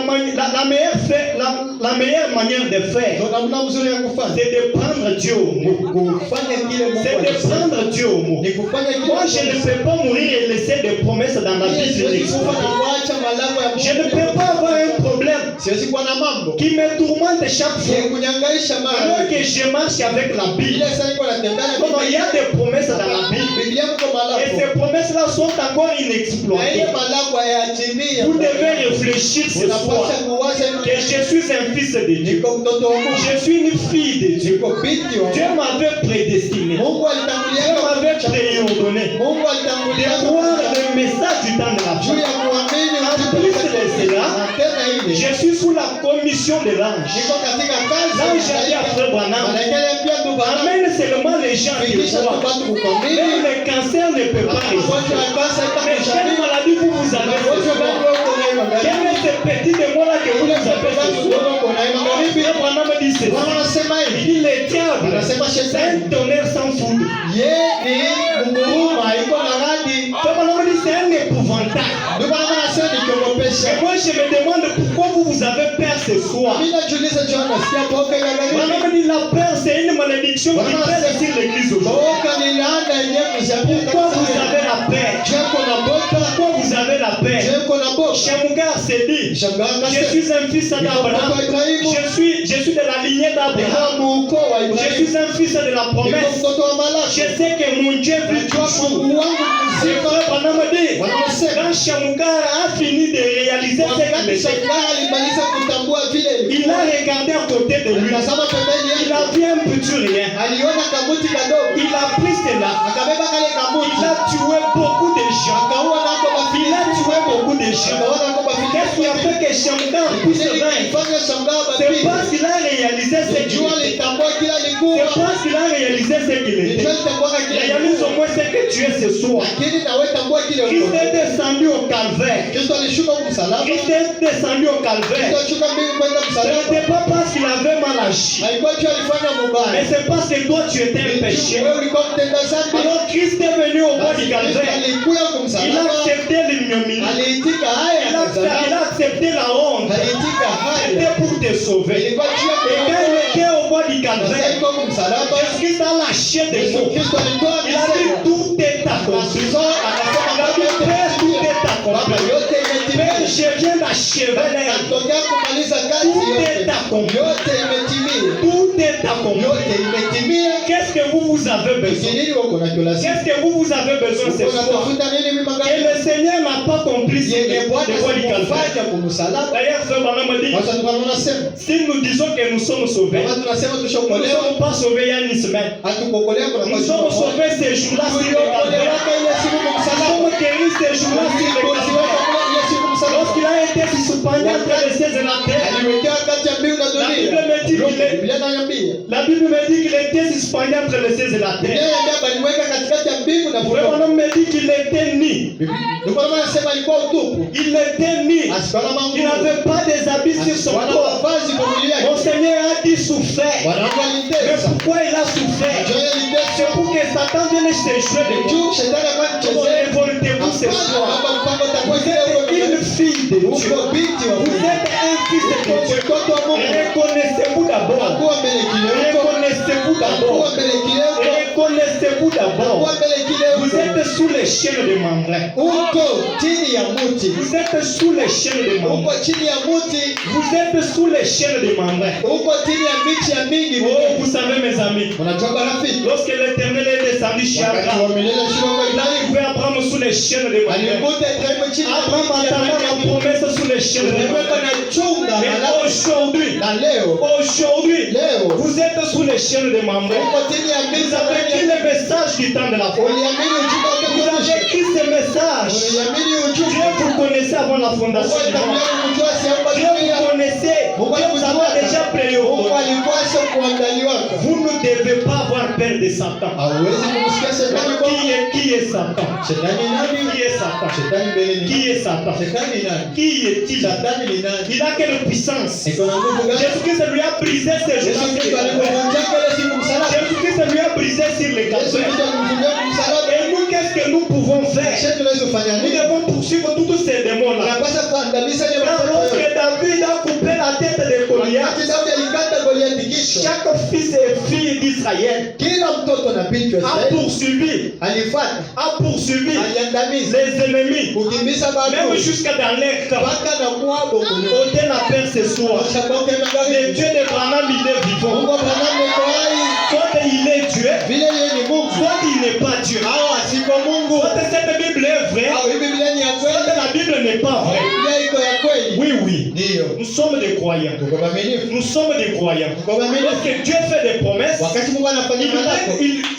meilleure manière de faire, Ndio namna mzuri ya kufanya. c'est de prendre Dieu au mot. Kufanya kile Mungu C'est de anasema. prendre Dieu au mot. Ni kufanya kile. Moi, je ne peux pas mourir et laisser des promesses dans ma vie sur Siwezi kufa na l'exploit. kuacha malango ya Mungu. Je ne peux pas avoir un problème Siwezi kuwa na mambo. qui me tourmente chaque Ni fois. kunyangaisha Alors mara. que je marche avec la Bible. Ile sasa iko natembea na Donc, il y a des promesses dans la Bible. Biblia mko Et malako. ces promesses-là sont encore Na ile inexploitées. malango hayatimia. Vous devez réfléchir ce soir Unapaswa kuwaza que je suis un fils de Dieu. niko mtoto wa Mungu. Je suis une fille de Dieu. Niko binti wa Dieu Mungu. m'avait prédestiné. Mungu Dieu alitangulia m'avait préordonné Mungu de alitangulia croire le message du temps de la juu fin. ya kuamini En plus de cela, na tena ile je suis sous la commission de l'ange. niko katika kazi L'ange a dit à Frère Branham, Malaika pia tubana amène seulement les gens qui fikisha tu croient. watu Même kuamini le cancer ne peut pas ugonjwa résister. wa kansa Mais quelle itakushamini maladie vous avez ce ugonjwa gani soir? wewe uko nayo magharibi Quel est ce petit démon-là que vous ule avez mtoto ce gani soir? uko nayo magharibi Frère Branham dit ceci. Bwana anasema Il hivi dit le diable, anasema c'est shetani un tonnerre sans foudre. ye ni munguruma iko na radi Frère Branham dit c'est un épouvantail. ndio Bwana anasema nikiogopesha Et moi je me demande pourquoi vous avez peur ce soir. mimi najiuliza John nasikia boka ya magharibi Branham dit la peur c'est une malédiction qui pèse sur l'église aujourd'hui. boka ni laana yenyewe kuzabia Pourquoi vous avez la peur? Jeko na boka Pourquoi vous avez la paix. Dieu qu'on a beau. Shamugar s'est dit, Shamgar je akasema, suis un fils d'Abraham. Je suis de la lignée d'Abraham. Abrahamu ukoo wa Je Ibrahimu. suis un fils de la Niko promesse. mtoto wa Je Malaki. sais que mon Dieu vit Najua toujours. Mungu wangu C'est mzima. vrai, Banamadi. Wanasema Quand Shamugar a fini de réaliser ce qu'il wakati était, Shamgar alimaliza kutambua vile il a regardé à côté de lui. alitazama pembeni Il yake. a vu un petit rien. Aliona kamuti kadogo. Il a pris cela. Akabeba kale Il kamuti. a tué beaucoup de gens. Akaua nako Il a Wafilisti. tué beaucoup de gens. Akaua nako Qu'est-ce qui a Wafilisti. fait que Shamugar puisse vaincre? Ilifanya Shamgar C'est bapige. parce qu'il a réalisé ce qu'il Jua était. litambua kila C'est likuwa. parce qu'il a réalisé ce qu'il était. Jua litambua kila Réalise au likuwa. moins ce que tu es ce soir. Lakini nawe tambua kile Christ uko. est descendu au calvaire. Kristo alishuka msalaba. Christ est descendu au Kristo calvaire. alishuka mbingu kwenda Ce msalaba. n'était pas parce qu'il avait mal agi. Haikuwa tu alifanya Mais mubaya. c'est parce que toi tu étais un pécheur. Wewe ulikuwa mtenda dhambi. Alors Christ est venu au bord du calvaire. Alikuya Il a kumsalaba. accepté l'ignominie. Aliitika haya Il a accepté la honte. aliitika haya. C'était pour te sauver. Et Ilikuwa juu quand il ya était au bord du sasa calvaire, iko kumsalaba. Jésus-Christ a lâché des Yesu mots. Kristo alitoa Il a dit misemo. tout est accompli. Akasema Il a baba dit yote Père, tout imetimia. est Baba accompli. yote Père, imetimia. je viens d'achever l'œuvre. Natokea kumaliza kazi Tout yote. est accompli. Yote imetimia. Tout est accompli. Yote imetimia. Qu'est-ce que vous avez besoin? Usinini wako na kila siku. Qu'est-ce que vous avez besoin ce soir? Unatafuta nini mimi Et magari? le Seigneur n'a pas compris ce Yenye que Bwana le bord du calvaire. sikufanya kumsalaba. D'ailleurs, frère Branham dit, Wacha tunasema. si nous disons que nous sommes sauvés, Kama tunasema nous ne tushaokolewa, sommes pas sauvés il y a une semaine. hatukuokolewa kuna Nous sommes sauvés ces jours-là sur le calvaire. ile siku Nous kumsalaba. sommes guéris ces jours-là sur le calvaire. Ile siku kumsalaba. Lorsqu'il a été suspendu entre les cieux et la terre, Aliwekea kati ya mbingu na La dunia. Bible me dit qu'il est- Biblia inaniambia. la Bible me dit qu'il était suspendu entre les cieux et la terre. Biblia inaniambia aliweka katikati ya mbingu na Frère dunia. Branham me dit qu'il était ni. Ndio maana nasema alikuwa utupu. Il était ni. Asikuwa na Il manguo. n'avait pas des habits sur son Asikuwa na corps. mavazi kwa mwili Mon wake. Seigneur a dit souffert. Bwana wangu Mais alitesa. pourquoi il a souffert? Joya alitesa. C'est pour que Satan vienne se jouer de Juu vous. shetani Comment akanichezea. révoltez-vous ce soir? Hapana, mpango utakuwa Vous kile êtes uko une fille de Dieu. uko binti wa Vous Mungu. êtes un fils de Uko Dieu. mtoto wa Mungu. Reconnaissez-vous d'abord. Kuwa mbele kileo. Reconnaissez-vous Kuwa d'abord. mbele kileo. Reconnaissez-vous Kuwa d'abord. mbele kileo. Vous êtes sous les chaînes de Mamre. Uko chini ya muti. Vous êtes sous les chaînes de Mamre. Uko chini ya muti. Vous êtes sous les chaînes de Mamre. Uko chini ya miti ya mingi. Oh, vous savez mes amis, Unajua marafiki. lorsque l'Éternel est descendu chez Wakati wa Abraham, milele shimo kwa il a Ibrahimu. trouvé Abraham sous les chaînes de Mamre. Alikuta Ibrahimu chini ya Abraham miti ya attendait la mingi. promesse sous les chaînes de Ibrahimu Mamre. na chunga Mais halafu aujourd'hui, na leo. Leo. vous êtes sous les chaînes de Mamre. Uko chini ya Vous miti ya avez pris mingi. le message du temps de la foi. Uliamini ujumbe wa Vous avez kukumbusha. écrit ce message. Uliamini Dieu ujumbe. vous connaissait avant la fondation du monde. Kujua siamba Dieu vous dunia. connaissait. Dieu vous avait déjà préparé. Mungu alikuwa sio kuandaliwa. Vous ne devez pas avoir peur de Satan. Hauwezi kumsikia shetani kwa Qui est Satan? shetani nani? Qui est Satan? Shetani mbele ni Qui est Satan? shetani nani? Qui est-il? Shetani ni nani? Il a quelle puissance? Iko na nguvu gani? Jésus-Christ lui a brisé ses Yesu jours. Kristo alipomvunja kile siku msalaba. Jésus-Christ lui a brisé sur les Yesu calvaires. Kristo alimvunja msalaba. Et nous, qu'est-ce que nous pouvons faire? Kisha tunaweza kufanya Nous nini? devons poursuivre tous ces démons-là. Tunapaswa kuangamiza ile Car mapepo lorsque yote. David a coupé la tête de Goliath, Wakati Daudi alikata Goliathi kichwa, chaque fils et fille d'Israël kila mtoto na binti wa a Israeli poursuivi, alifuata, aliangamiza, les ennemis, kukimbiza même maadui jusqu'à dans leur camp. mpaka na kuabo kunyuma. Ôtez la paix ce soir. Ushapoke Le magari. Dieu de Branham, il est vivant. Mungu Abrahamu yuko hai. Soit il est Dieu, Vile yeye ni Mungu. soit il n'est pas Dieu. Au asiko Mungu. Soit cette Bible est vraie, Au hii Biblia ni ya soit kweli. la Bible n'est pas vraie. Biblia iko ya kweli. Oui, oui. Ndio. Nous sommes des croyants. Tuko waaminifu. Nous sommes des croyants. Tuko waaminifu. Lorsque Dieu fait des promesses, Wakati Mungu anafanya malako.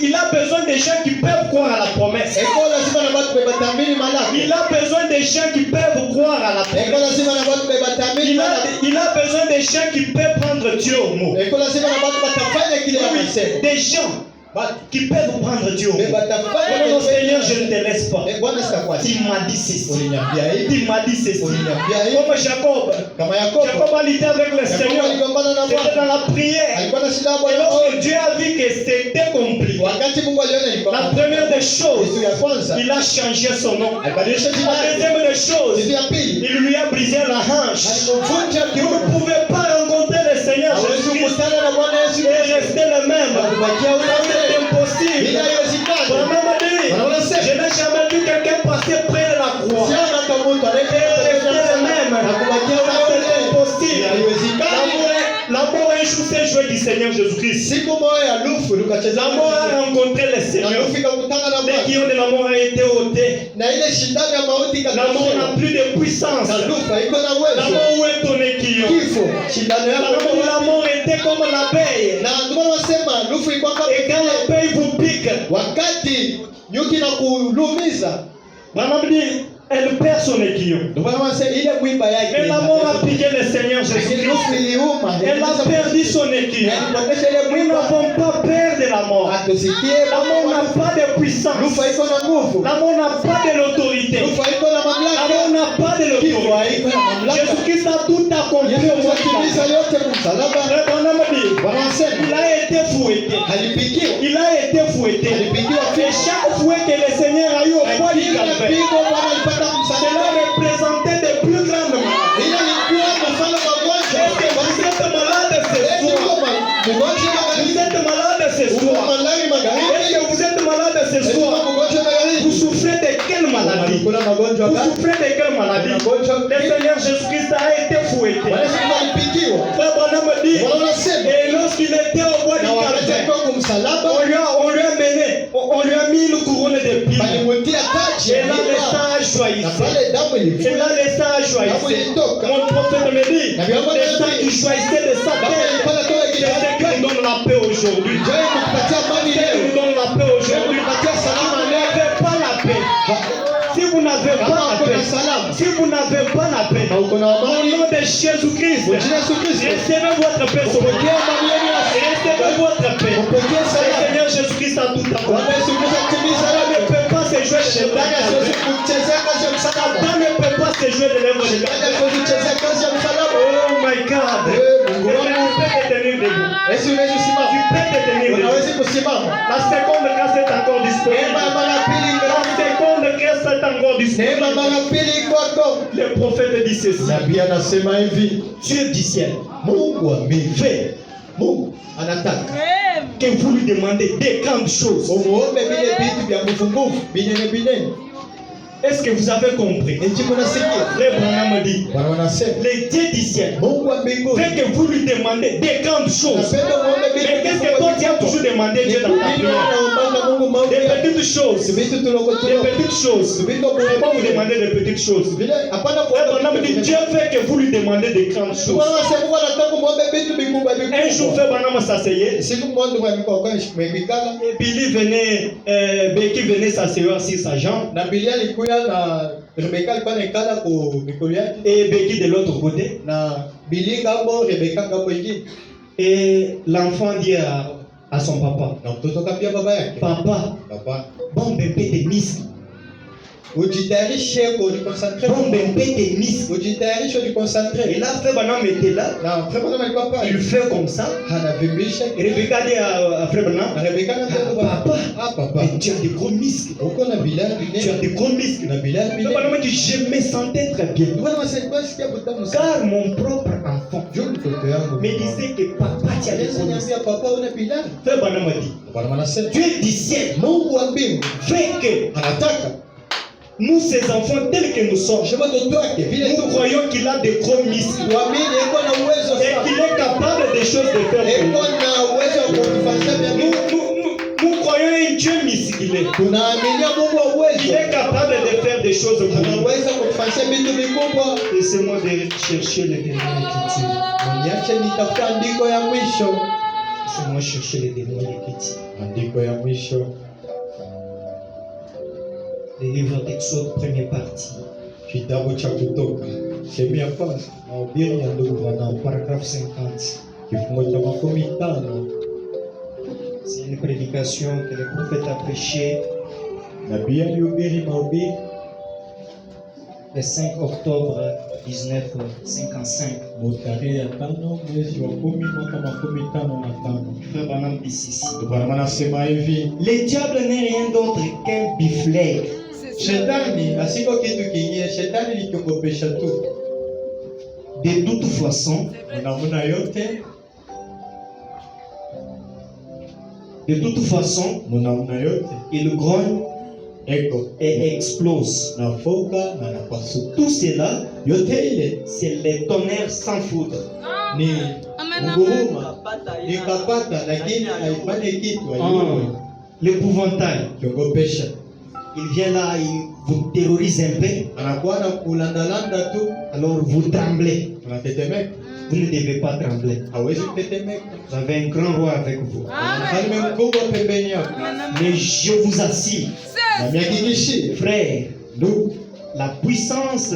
il a besoin des gens qui peuvent croire à la promesse. Eko lazima na watu bebatamini malako. Il a besoin des gens qui peuvent croire à la Eko promesse. lazima na watu bebatamini malako. Il a besoin des gens qui peuvent prendre Dieu au mot. Eko lazima na watu batafanya kile anasema. Des gens qui peuvent prendre Dieu au mot. Bebatafanya. Non, Seigneur, je ne te laisse pas. Bwana sitakuacha. Il m'a dit ceci. Uliniambia hivi. Il m'a dit ceci. Uliniambia hivi. Comme Jacob. Kama Yakobo. Jacob a lutté avec le Seigneur. aligombana na C'était Bwana. dans la prière. Alikuwa na shida Et Bwana. lorsque Dieu a vu que c'était compliqué, Wakati Mungu aliona ilikuwa la première des choses, kitu ya kwanza, il a changé son nom. alibadilisha jina La lake. deuxième des choses, Kitu ya pili, il lui a brisé la hanche. alimvunja Vous kiuno. ne pouvez pas rencontrer le Seigneur Hawezi Jésus-Christ kukutana na Bwana Yesu et Kristo. rester le même. Kubakia ule C'est ule. impossible. Bila haiwezekani. Vraiment dit, Wanaona sema. je n'ai jamais vu quelqu'un passer près de la croix. Siona kama mtu L'amour un jour s'est joué du Seigneur Jésus-Christ. L'amour a rencontré le Seigneur. Les qui ont de l'amour a été ôté. L'amour n'a plus de puissance. L'amour où est ton équilibre? L'amour était comme l'abeille. Et quand l'abeille vous pique, maman dit, elle perd son équilibre. Mais l'amour a piqué le Seigneur Jésus-Christ. Elle a perdu son équilibre. Nous n'avons pas peur de la mort. L'amour n'a pas de puissance. L'amour n'a pas de l'autorité. L'amour n'a pas de l'autorité. Jésus-Christ a tout accompli au monde. Il a été fouetté. Il a été fouetté. Et chaque fouet que le Seigneur a eu au poids du calvaire, cela représentait de plus grandes maladies. Est-ce que vous êtes malade ce soir? Vous êtes malade ce soir? Est-ce que vous êtes malade ce soir? Vous souffrez de quelle maladie? Vous souffrez de quelle maladie? Le Seigneur Jésus-Christ a été fouetté. Frère Branham dit, et lorsqu'il était au bois du calvaire, on lui a mis une couronne de pile. Et là, le sang a joyissé. Et là, le sang a joyissé. Mon prophète me dit, le sang qui joyissait de sa tête, c'est ce qui nous donne la paix aujourd'hui. C'est ce qui nous donne la paix aujourd'hui. Si vous n'avez pas la paix, si vous n'avez pas la paix, au nom de Jésus-Christ, recevez votre paix sur votre cœur. Recevez votre paix. Le Seigneur Jésus-Christ a tout accompli. Satan ne peut pas se jouer de l'œuvre. Satan ne peut pas se jouer de l'œuvre. Oh my God. Tu peux te tenir debout. Tu peux te tenir debout. La seconde grâce est encore disponible. La seconde grâce est encore disponible. Le prophète dit ceci. Dieu du ciel, fait que vous lui demandez des grandes choses. Est-ce que vous avez compris? Le Branham dit, le Dieu du ciel fait que vous lui demandez des grandes choses. Mais qu'est-ce que toi tu as toujours demandé Dieu dans ta prière? Des petites choses. Des petites choses. Pourquoi vous demandez des petites choses? Le Branham dit, Dieu fait que vous lui demandez des grandes choses. Un jour, Frère Branham s'asseyait. Et Billy venait, Becky venait s'asseoir sur sa jambe. Et Becky de l'autre côté. Et l'enfant dit à son papa, papa, bon bébé de muscles. Bon bébé de muscles. Et là, Frère Branham était là. Il fait comme ça. Et Rebecca dit à Frère Branham, papa, tu as des gros muscles. Tu as des gros muscles. Frère Branham dit, je me sentais très bien. Car mon propre enfant me disait que papa, tu as des gros muscles. Frère Branham dit, Dieu du ciel fait que nous, ces enfants tels que nous sommes, nous croyons qu'il a des gros muscles et qu'il est capable des choses de faire. Nous croyons un Dieu musclé. Il est capable de faire des choses pour nous. Laissez-moi chercher les dernières écritures. Laissez-moi chercher les dernières écritures. Le livre d'Exode, première partie. Paragraphe 50. C'est une prédication que le prophète a prêchée le 5 octobre 1955. Frère Branham dit ceci. Le diable n'est rien d'autre qu'un biflègue. De toute façon, il grogne eko et explose. nafoka na napasuka. Tout cela, Yote ile c'est les tonnerres sans foudre. ni nguruma, ni kapata, lakini haifanye kitu, haiue. L'épouvantail. Kiogopesha. Il vient là, il vous terrorise un peu, Anakuwa na kulandalanda tu, alors vous tremblez. unatetemeka. Vous ne devez pas trembler. Hawezi kutetemeka. Vous avez un grand roi avec vous. Mfalme mkubwa pembeni yako. Mais je vous assure, Na mihakikishie, frère, ndugu, la puissance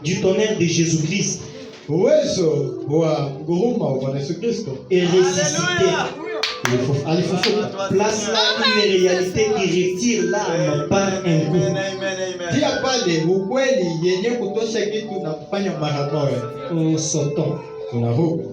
du tonnerre de Jésus-Christ uwezo wa nguruma wa Bwana Yesu Kristo est ressuscité. alifufuka. Place là une réalité qui retire l'âme par un coup. Tia pale ukweli yenye kutosha kitu na kufanya mara moja. Nous sautons. Tunavuka.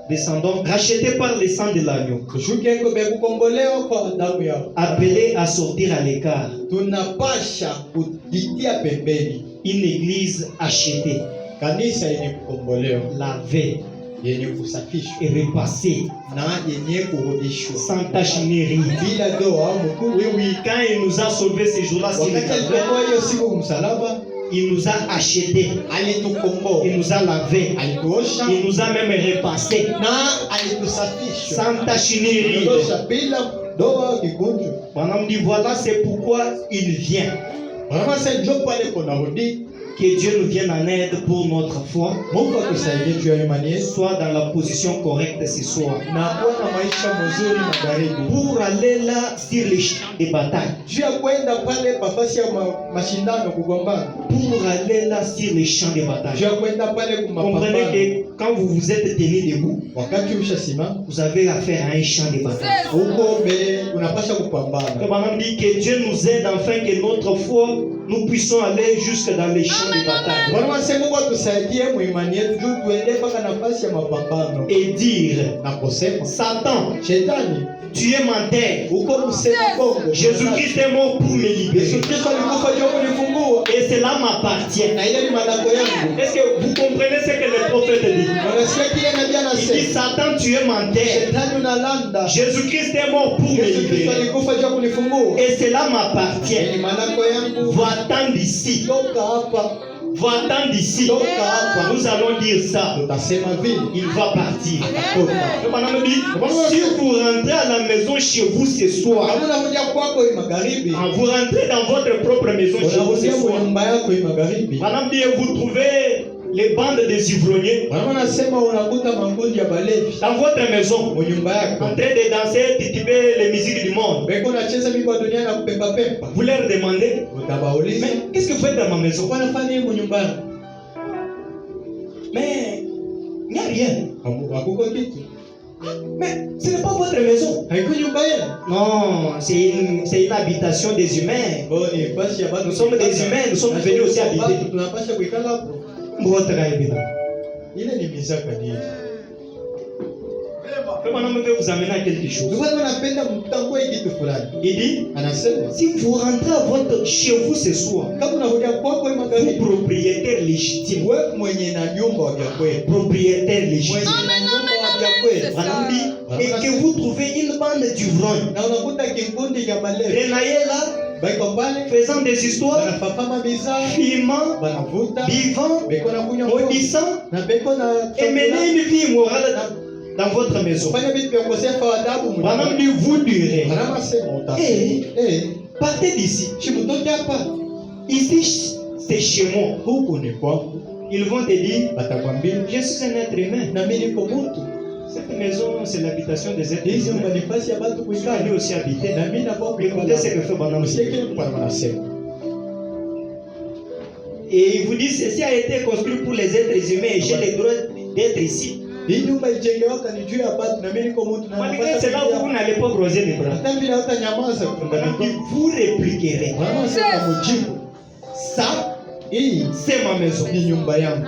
Descendons, rachetés par le sang de l'agneau, Kushuke kukombolewa kwa damu yao. appelés à sortir à l'écart. Tunapasha kujitia pembeni. Une église achetée, Kanisa yenye kukombolewa, lavée yenye kusafishwa et repassée, na yenye kurudishwa sans tache ni rien. bila doa au mkuu. Oui, oui, quand il nous a sauvés ces jours-là, sur le Wakati calvaire, alikuwa hiyo siku msalaba, il nous a achetés, alitukomboa, il nous a lavés, alituosha il nous a même repassés, na alitusafisha. sans tache ni rien. Alituosha bila doa kikunju. Madame dit, voilà, c'est pourquoi il vient. Wanama sasa ndio pale kunarudi. Que Dieu nous vienne en aide pour notre foi, Mungu atusaidie juu ya imani yetu soit dans la position correcte ce soir, na kuwa na maisha mazuri magharibi. pour aller là sur les champs de bataille, Juu ya kwenda pale pafasi ya mashindano kugombana. pour aller là sur les champs de Juu bataille. ya kwenda pale Comprenez kumapambano. que quand vous vous êtes tenu debout, Wakati ushasimama vous avez affaire à un champ de bataille. huko mbele unapasha Le kupambana. Madame dit que Dieu nous aide afin que notre foi, nous puissions aller jusque dans les champs de bataille Wanama sasa Mungu atusaidie mu imani yetu juu tuende mpaka nafasi ya mapambano. et dire, Na kusema Satan, Shetani tu es menteur. uko msema Kongo. Jésus-Christ est mort pour me Yesu libérer. Kristo alikufa juu kunifungua. Et cela m'appartient. Na ile ni malako yangu. Est-ce que vous comprenez ce que le prophète dit? Unasikia kile nabii Il dit, anasema? Satan, tu es menteur. Shetani unalanda. Jésus-Christ est mort pour me Yesu Kristo libérer. alikufa juu kunifungua. Et cela Ni m'appartient. malako yangu. Va-t'en d'ici. Toka hapa. Va-t'en d'ici. Toka hapa. Nous allons dire ça. Tutasema vile. Il va partir. Toka. Le madame dit, si vous rentrez à la maison chez vous ce soir, Kama unakuja kwako hii magharibi, vous rentrez dans votre propre maison chez vous ce unakuja kwa soir, nyumba yako hii magharibi. madame dit, vous trouvez les bandes des ivrogniers Wanama nasema unakuta makundi ya balevi dans votre maison, kwa nyumba yako. en train de danser, titiber les musiques du monde. Beko nacheza mimba dunia na kupepa pepa. Vous leur demandez, Utabauliza, mais qu'est-ce que vous faites dans ma maison? kwa nafanya nini kwa nyumba yako? Mais il n'y a rien. Hakuko kitu. Mais ce n'est pas votre maison. Haiko nyumba yenu. Non, c'est une habitation des humains. Oh, ni basi ya bado. Nous sommes des humains, nous sommes venus aussi habiter. Tunapasha kuikala hapo. Votre évident. Ile ni mizaka ni. Madame veut vous amener à quelque chose. Ndio napenda mtambue kitu fulani. Il dit, Anasema, si vous rentrez chez vous ce soir, kama unakuja kwako hii vous magharibi, propriétaire légitime, wewe mwenye na nyumba wa kweli. propriétaire légitime, Mwenye na nyumba wa kweli. madame dit, et que vous trouvez une bande d'ivrogne, Na unakuta kikundi cha balevi. renaillés là, Baiko pale, faisant des histoires, wanafafama bidhaa, fumant, wanavuta, buvant, beko na kunywa pombe, maudissant, na beko na et mener une vie immorale dans votre maison. kufanya vitu vya ukosefu wa adabu. Madame dit, vous direz, Wanasema utasema, partez d'ici. shimutoke hapa. Ici, c'est chez moi. Huku ni kwangu. Ils vont te dire, Watakwambia, je suis un être humain. na mimi niko mtu. Cette maison, c'est l'habitation des êtres Hizi humains. nafasi ya watu Lui kuikali. aussi habité. Na mimi nakuwa Écoutez ce que fait Madame. Usikie kile kwa wanasema. Et il vous dit, ceci a été construit pour les êtres humains et j'ai le droit d'être ici. Hii nyumba ijengewaka ni juu ya watu, na mimi niko mtu na Malgré cela, vous n'allez pas croiser les bras. hata vile hata nyamaza Madame kufungana. dit, vous répliquerez. Wanasema mjibu. Ça, Hii c'est ma maison. ni nyumba yangu.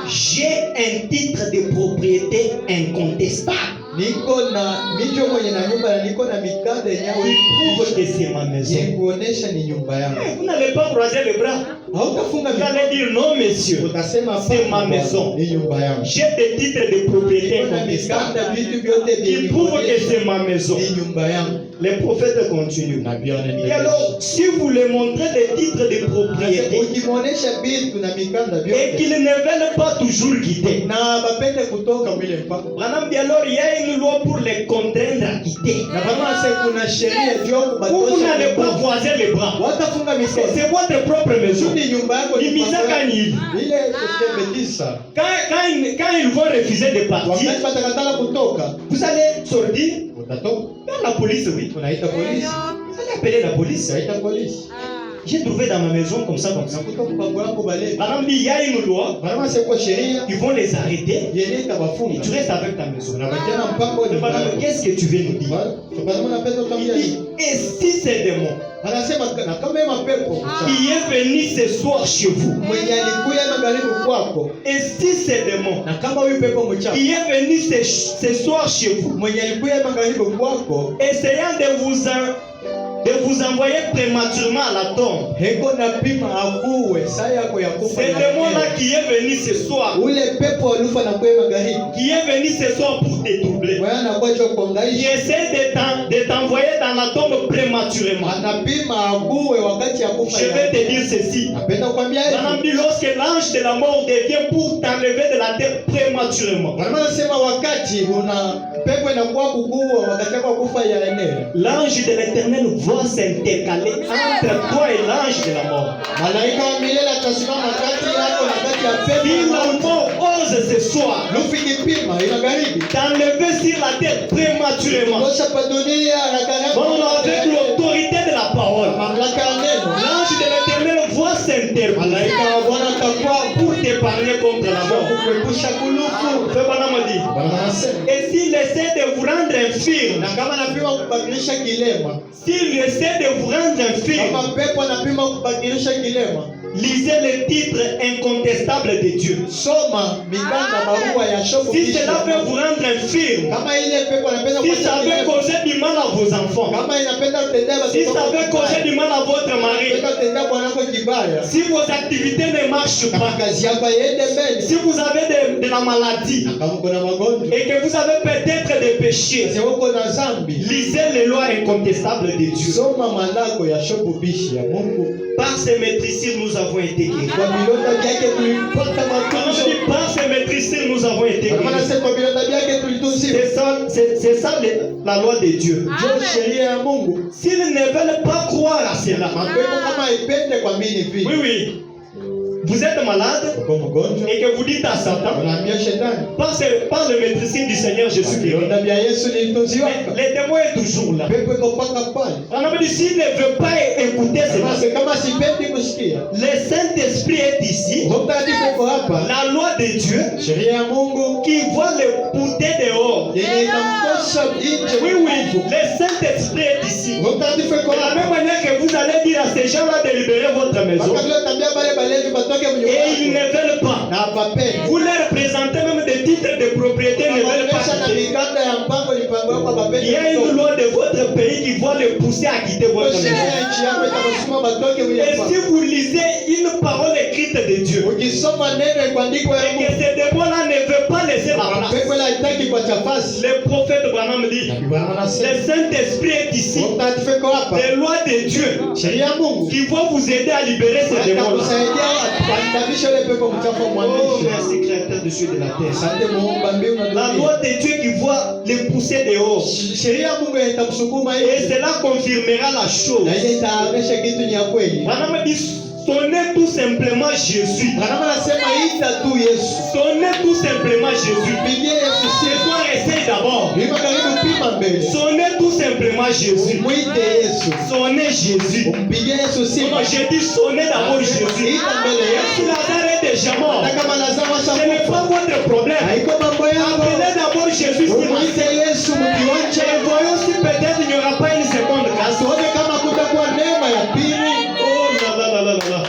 J'ai un titre de propriété incontestable. niko na mijo mwenye na nyumba na niko na mikanda yenyewe Prouve que c'est ma maison. kuonesha ni nyumba yangu. Vous n'allez pas croiser les bras. Hautafunga Vous allez dire non, monsieur. utasema C'est ma maison. ni nyumba yangu. J'ai des titres de propriété Niko na incontestables mikanda vitu vyote qui prouvent que c'est ma maison. ni nyumba yangu. Les prophètes continuent. Nabii Et ananieleza. alors, si vous les montrez des titres de propriété Ukimwonesha vitu na mikanda et vyote qu'ils ne veulent pas toujours quitter, na bapende kutoka mwile mpaka Branham dit alors il y a une loi pour les contraindre à quitter. na kama sasa kuna sheria juu Vous n'allez pas croiser les bras. watafunga mikono. C'est votre propre maison. Ni nyumba yako Ni misaka ni hivi. ile tutembetisa. Quand ils vont refuser de partir, Wakati watakatala kutoka, vous allez sortir utatoka. dans la police, oui. Unaita polisi. Vous allez appeler la police. Utaita polisi. J'ai trouvé dans ma maison comme ça. Kutoka mpango wako bale. Branham dit il y a une loi. Vraiment c'est quoi sheria? Ils vont les arrêter. Yenye Et itawafunga. tu restes avec ta maison. Unabakia na mpango wa Mais nyumba Branham, yako. qu'est-ce que tu veux nous dire? Sababu napenda Il kuambia dit, hivi. et si c'est démon Anasema na kama yeye mapepo qui est venu ce soir chez vous, mwenye alikuja magharibi kwako, et si c'est démon na kama huyu pepo mchafu qui est venu ce soir chez vous, mwenye alikuja magharibi kwako, essayant de vous envoyer prématurément à la tombe, heko na pima akuwe saa yako ya kufa. c'est le démon-là qui est venu ce soir, Ule pepo alufa na kwa magharibi. qui est venu ce soir pour te troubler. Wewe anakuja Il kuangaisha. essaie de t'envoyer dans la tombe prématurément. Anapima akuwe wakati ya kufa. Je vais te dire ceci. Napenda kuambia hivi. Branham dit lorsque l'ange de la mort devient pour t'enlever de la terre prématurément, Bwana anasema wakati una pepo inakuwa kukuwa wakati yako kufa ya eneo. l'ange de l'éternel va s'intercaler entre toi et l'ange de la mort. Malaika wa milele atasimama kati yako na kati ya pepo. Si la mort ose ce soir Lufi kipima inagharibi. t'enlever sur la terre prématurément, Tosha pa dunia bon, avec l'autorité de la parole, mamlaka ya neno. l'ange de l'éternel va s'interposer Malaika wa Bwana atakuwa pour t'épargner contre la mort. kuepusha kulufu. Fais Branham dit. Bwana anasema Et s'il essaie de vous rendre infirme, na kama anapima kubadilisha kilema, s'il essaie de vous rendre infirme, kama pepo anapima kubadilisha kilema, lisez le titre incontestable de Dieu. soma mikanda barua ya shofu. Si cela veut vous rendre infirme, Kama ile pepo anapenda si ça veut causer du mal à vos enfants, kama inapenda kutendea si ça veut causer du mal à votre mari, inapenda kutendea bwanako kibaya, si vos activités ne marchent kama pas, kazi yako iende mbele, si vous avez de la maladie kama uko na magonjwa, et que vous avez peut-être des péchés, sasa uko na zambi, lisez les lois incontestables de Dieu. soma malako ya shofu bishi ya Mungu. Par ces maîtrisures, nous avons été guéris. Kwa vilonda vyake tulipata Quand je matunzo. dis par ces maîtrisures, nous avons été Kama guéris. nasema kwa vilonda vyake tulitunziwa. C'est ça la loi de Dieu. Ndio sheria ya Mungu. S'ils ne veulent pas croire à cela, Mapepo kama ipende kwa mini oui, vile. oui, vous êtes malade Uko mgonjwa, et que vous dites à Satan, unaambia shetani, par le maîtrisime du Seigneur Jésus kwa guéri. vilonda vya Yesu nilitunziwa. Mais le démon est toujours là. Pepo iko paka pale. On a dit s'il ne veut pas écouter cela, Kama sipendi kusikia. le Saint-Esprit est ici, Roho Mtakatifu yuko hapa. la loi de Dieu Sheria ya Mungu qui va le porter dehors. yenye inamtosha nje. Oui, oui, le Saint-Esprit est ici. Roho Mtakatifu yuko De la hapa. même manière que vous allez dire à ces gens-là de libérer votre maison, Mpaka vile tambia bale balevi batoke mnyumba et ils ne yako. veulent pas. Na hapapendi. Vous leur présentez même des titres de propriété, ils ne veulent pas Wanaonyesha na quitter. mikanda ya mpango mipango yako hapapendi. Il y a une loi de votre pays qui va les pousser à quitter votre Sheria maison. ya nchi yako itakosuma batoke mwenye Et si vous lisez une parole écrite de Dieu, ukisoma neno ikuandikwa ya et que Mungu. ce démon-là ne veut pas laisser la place, Pepo la itaki kwa chafasi. le prophète Branham dit, Na Biblia anasema le Saint-Esprit est ici, Roho Mtakatifu yuko hapa. des lois de Dieu Sheria ya Mungu qui vont vous aider à libérer ces démons-là. atakusaidia kuandamisha ile pepo mchafu Oh, mwandishi. merci créateur de cieux et de la terre. Asante Muumba mbingu na La dunia. loi de Dieu qui va les pousser dehors. Sheria ya Mungu itamsukuma Et yeye. cela confirmera la chose. Na ile itaamesha kitu ni ya kweli. Branham dit, sonnez tout simplement Jésus. Bwana anasema ita tu Yesu. Sonnez tout simplement Jésus. Pigie Yesu Ce sifa. soir, essaye d'abord. Lima karibu pima mbele. Sonnez tout simplement Jésus. Mwite Yesu. Sonnez Jésus. Mpige Yesu sifa. Moi, j'ai dit sonnez d'abord Jésus. Ita mbele Si Yesu. Lazare est déjà mort, Hata kama Lazaro ce n'est ashakufa. pas votre problème. Haiko mambo yako. Appelez d'abord Jésus. Mwite Yesu mkiwanja. Et voyons si peut-être il n'y aura pas une seconde grâce. Tuone kama kutakuwa neema ya pili. Oh là là là là là là.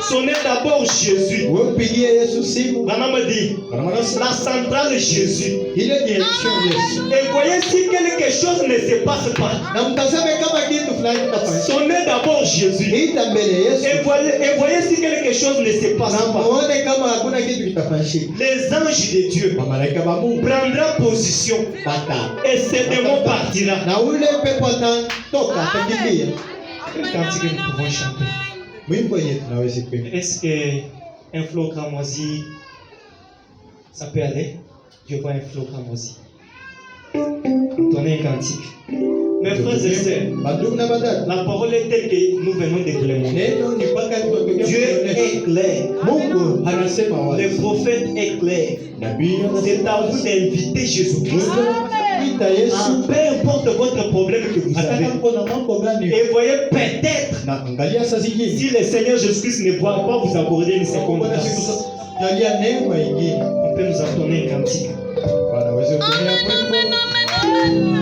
Sonnez d'abord Jésus. Umpigie Yesu simu. Maman me dit, la centrale Jésus. Ile direction Yesu. Et voyez si quelque chose ne se passe pas. Na mtazame kama kitu fulani kitafanyika. Sonnez d'abord Jésus. Ita mbele Yesu. Et voyez si quelque chose ne se passe Na pas. muone kama hakuna kitu kitafanyika. Les anges de Dieu Malaika wa Mungu prendront position bata. et ce démon partira. Na ule pepo atatoka atakimbia. Quel cantique que nous pouvons chanter? Mwimbo yenyewe tunaweza kuimba. Est-ce qu'un flot cramoisi, ça peut aller? Je vois un flot cramoisi. Entonnez un cantique. Mes frères et sœurs, Bandugu na badada. la parole est telle que nous venons de vous le montrer. Neno ni mpaka tutokea. Dieu est clair. Mungu anasema wazi. Le prophète est clair. Nabii C'est à vous d'inviter Jésus-Christ. Ita Yesu. Peu importe votre problème que vous Hata avez. kama kuna mambo gani. Et voyez peut-être, Na angalia saa zingine. si le Seigneur Jésus-Christ ne pourra pas vous accorder une seconde Bwana chance, siku jalia neema ingine. on peut nous entonner un cantique. Bwana wewe utumia mwimbo.